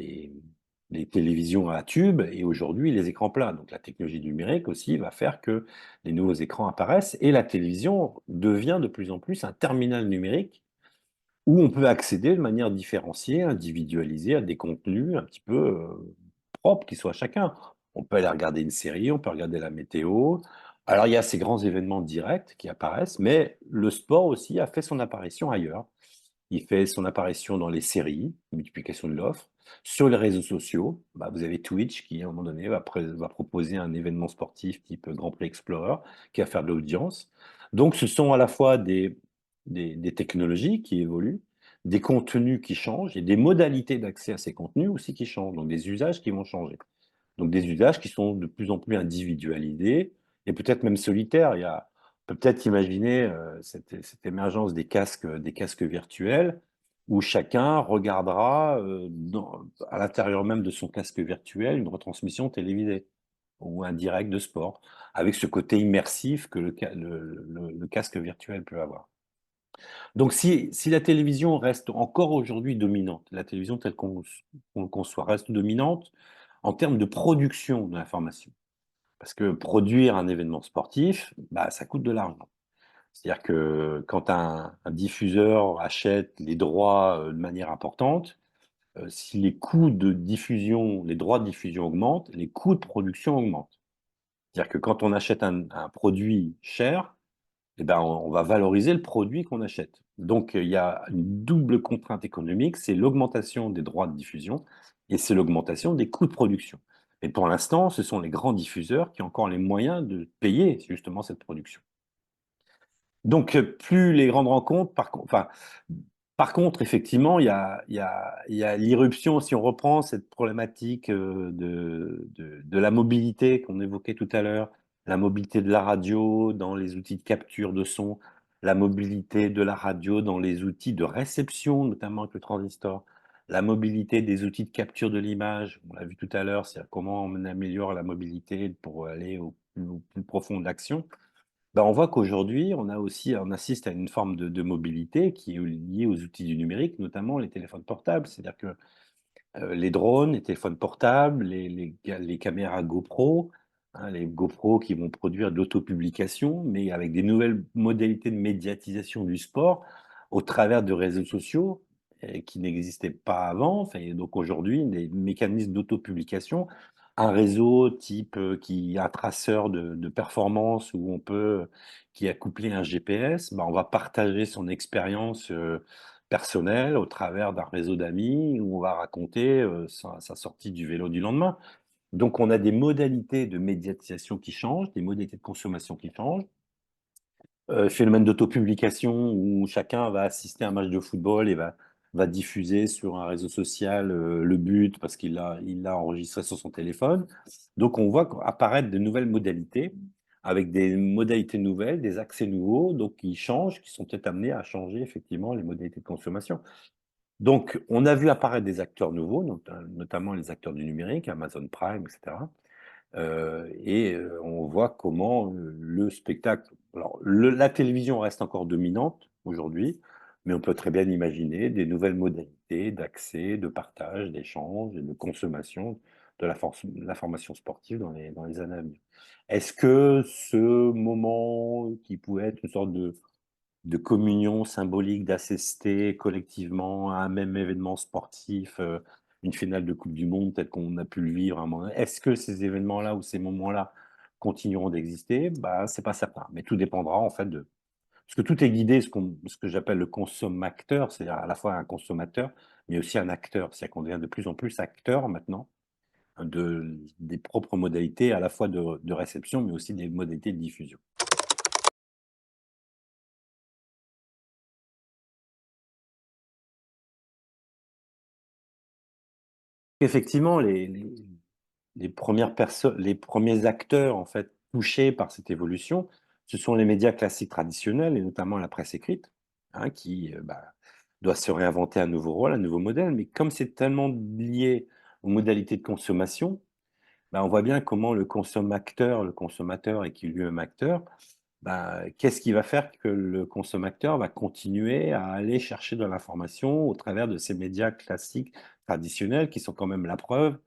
les télévisions à tubes et aujourd'hui les écrans plats. Donc la technologie numérique aussi va faire que les nouveaux écrans apparaissent et la télévision devient de plus en plus un terminal numérique où on peut accéder de manière différenciée, individualisée à des contenus un petit peu propres qui soient à chacun. On peut aller regarder une série, on peut regarder la météo. Alors il y a ces grands événements directs qui apparaissent, mais le sport aussi a fait son apparition ailleurs. Il fait son apparition dans les séries, multiplication de l'offre. Sur les réseaux sociaux, bah, vous avez Twitch qui, à un moment donné, va proposer un événement sportif type Grand Prix Explorer qui va faire de l'audience. Donc, ce sont à la fois des technologies qui évoluent, des contenus qui changent et des modalités d'accès à ces contenus aussi qui changent, donc des usages qui vont changer. Donc des usages qui sont de plus en plus individualisés et peut-être même solitaires. On peut peut-être imaginer cette émergence des casques virtuels où chacun regardera à l'intérieur même de son casque virtuel une retransmission télévisée ou un direct de sport, avec ce côté immersif que le casque virtuel peut avoir. Donc si la télévision reste encore aujourd'hui dominante, la télévision telle qu'on le conçoit reste dominante en termes de production de l'information, parce que produire un événement sportif, bah, ça coûte de l'argent. C'est-à-dire que quand un diffuseur achète les droits de manière importante, si les coûts de diffusion, les droits de diffusion augmentent, les coûts de production augmentent. C'est-à-dire que quand on achète un produit cher, eh ben, on va valoriser le produit qu'on achète. Donc, il y a une double contrainte économique, c'est l'augmentation des droits de diffusion et c'est l'augmentation des coûts de production. Et pour l'instant, ce sont les grands diffuseurs qui ont encore les moyens de payer justement cette production. Donc, plus les grandes rencontres, par contre, effectivement, il y a l'irruption, si on reprend cette problématique de la mobilité qu'on évoquait tout à l'heure, la mobilité de la radio dans les outils de capture de son, la mobilité de la radio dans les outils de réception, notamment avec le transistor, la mobilité des outils de capture de l'image, on l'a vu tout à l'heure, c'est comment on améliore la mobilité pour aller au plus profond de l'action. Ben, on voit qu'aujourd'hui, on assiste à une forme de mobilité qui est liée aux outils du numérique, notamment les téléphones portables. C'est-à-dire que les drones, les téléphones portables, les caméras GoPro, hein, les GoPro qui vont produire de l'autopublication, mais avec des nouvelles modalités de médiatisation du sport au travers de réseaux sociaux qui n'existaient pas avant. Enfin, et donc aujourd'hui, des mécanismes d'autopublication, un réseau type un traceur de performance où qui a couplé un GPS, ben, on va partager son expérience personnel au travers d'un réseau d'amis où on va raconter sa sortie du vélo du lendemain. Donc, on a des modalités de médiatisation qui changent, des modalités de consommation qui changent. Phénomène d'autopublication où chacun va assister à un match de football et va diffuser sur un réseau social le but parce il l'a enregistré sur son téléphone. Donc, on voit apparaître de nouvelles modalités avec des modalités nouvelles, des accès nouveaux, donc qui changent, qui sont peut-être amenés à changer effectivement les modalités de consommation. Donc, on a vu apparaître des acteurs nouveaux, notamment les acteurs du numérique, Amazon Prime, etc. On voit comment le spectacle. Alors, la télévision reste encore dominante aujourd'hui, mais on peut très bien imaginer des nouvelles modalités d'accès, de partage, d'échange et de consommation de l'information sportive dans les années à venir. Est-ce que ce moment qui pouvait être une sorte de communion symbolique, d'assister collectivement à un même événement sportif, une finale de Coupe du Monde, peut-être qu'on a pu le vivre à un moment donné. Est-ce que ces événements-là ou ces moments-là continueront d'exister? Bah, c'est pas certain, mais tout dépendra en fait de parce que tout est guidé, ce que j'appelle le consommateur, c'est-à-dire à la fois un consommateur, mais aussi un acteur. C'est-à-dire qu'on devient de plus en plus acteur maintenant des propres modalités à la fois de réception, mais aussi des modalités de diffusion. Effectivement, les premiers acteurs en fait touchés par cette évolution, ce sont les médias classiques traditionnels et notamment la presse écrite, hein, qui doit se réinventer un nouveau rôle, un nouveau modèle. Mais comme c'est tellement lié aux modalités de consommation, on voit bien comment le consommateur et qui est lui-même acteur, qu'est-ce qui va faire que le consommateur va continuer à aller chercher de l'information au travers de ces médias classiques traditionnels qui sont quand même la preuve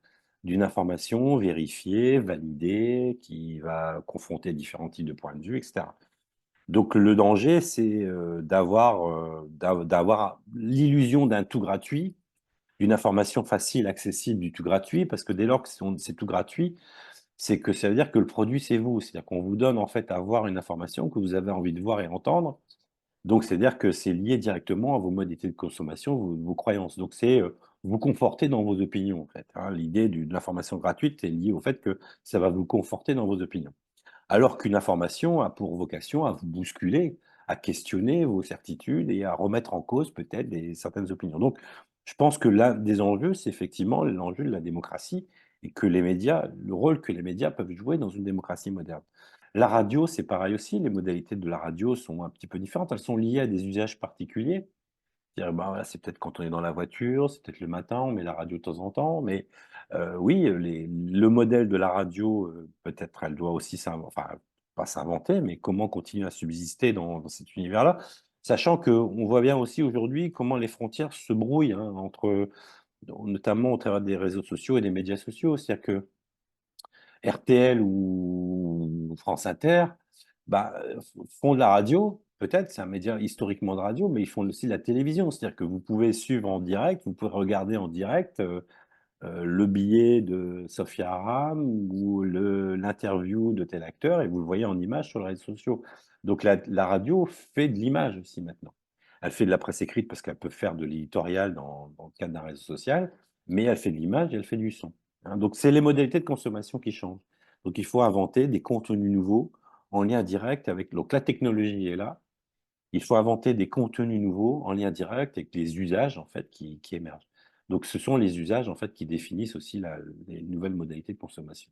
d'une information vérifiée, validée, qui va confronter différents types de points de vue, etc. Donc le danger, c'est d'avoir l'illusion d'un tout gratuit, d'une information facile, accessible, du tout gratuit, parce que dès lors que c'est tout gratuit, c'est que ça veut dire que le produit, c'est vous. C'est-à-dire qu'on vous donne en fait à voir une information que vous avez envie de voir et entendre. Donc, c'est-à-dire que c'est lié directement à vos modalités de consommation, vos croyances. Donc, c'est vous conforter dans vos opinions, en fait, hein. L'idée de l'information gratuite est liée au fait que ça va vous conforter dans vos opinions. Alors qu'une information a pour vocation à vous bousculer, à questionner vos certitudes et à remettre en cause peut-être certaines opinions. Donc, je pense que l'un des enjeux, c'est effectivement l'enjeu de la démocratie et que les médias, le rôle que les médias peuvent jouer dans une démocratie moderne. La radio, c'est pareil aussi. Les modalités de la radio sont un petit peu différentes. Elles sont liées à des usages particuliers. C'est-à-dire, bah, voilà, c'est peut-être quand on est dans la voiture, c'est peut-être le matin, on met la radio de temps en temps, mais oui, le modèle de la radio, peut-être elle doit aussi enfin, pas s'inventer, mais comment continuer à subsister dans cet univers-là, sachant qu'on voit bien aussi aujourd'hui comment les frontières se brouillent, hein, entre, notamment au travers des réseaux sociaux et des médias sociaux. C'est-à-dire que RTL ou France Inter, bah, font de la radio, peut-être, c'est un média historiquement de radio, mais ils font aussi de la télévision. C'est-à-dire que vous pouvez suivre en direct, vous pouvez regarder en direct le billet de Sophia Aram ou l'interview de tel acteur et vous le voyez en image sur les réseaux sociaux. Donc la radio fait de l'image aussi maintenant. Elle fait de la presse écrite parce qu'elle peut faire de l'éditorial dans le cadre d'un réseau social, mais elle fait de l'image et elle fait du son, hein. Donc c'est les modalités de consommation qui changent. Donc il faut inventer des contenus nouveaux en lien direct avec. Donc la technologie est là. Il faut inventer des contenus nouveaux en lien direct avec les usages en fait qui émergent. Donc ce sont les usages en fait qui définissent aussi les nouvelles modalités de consommation.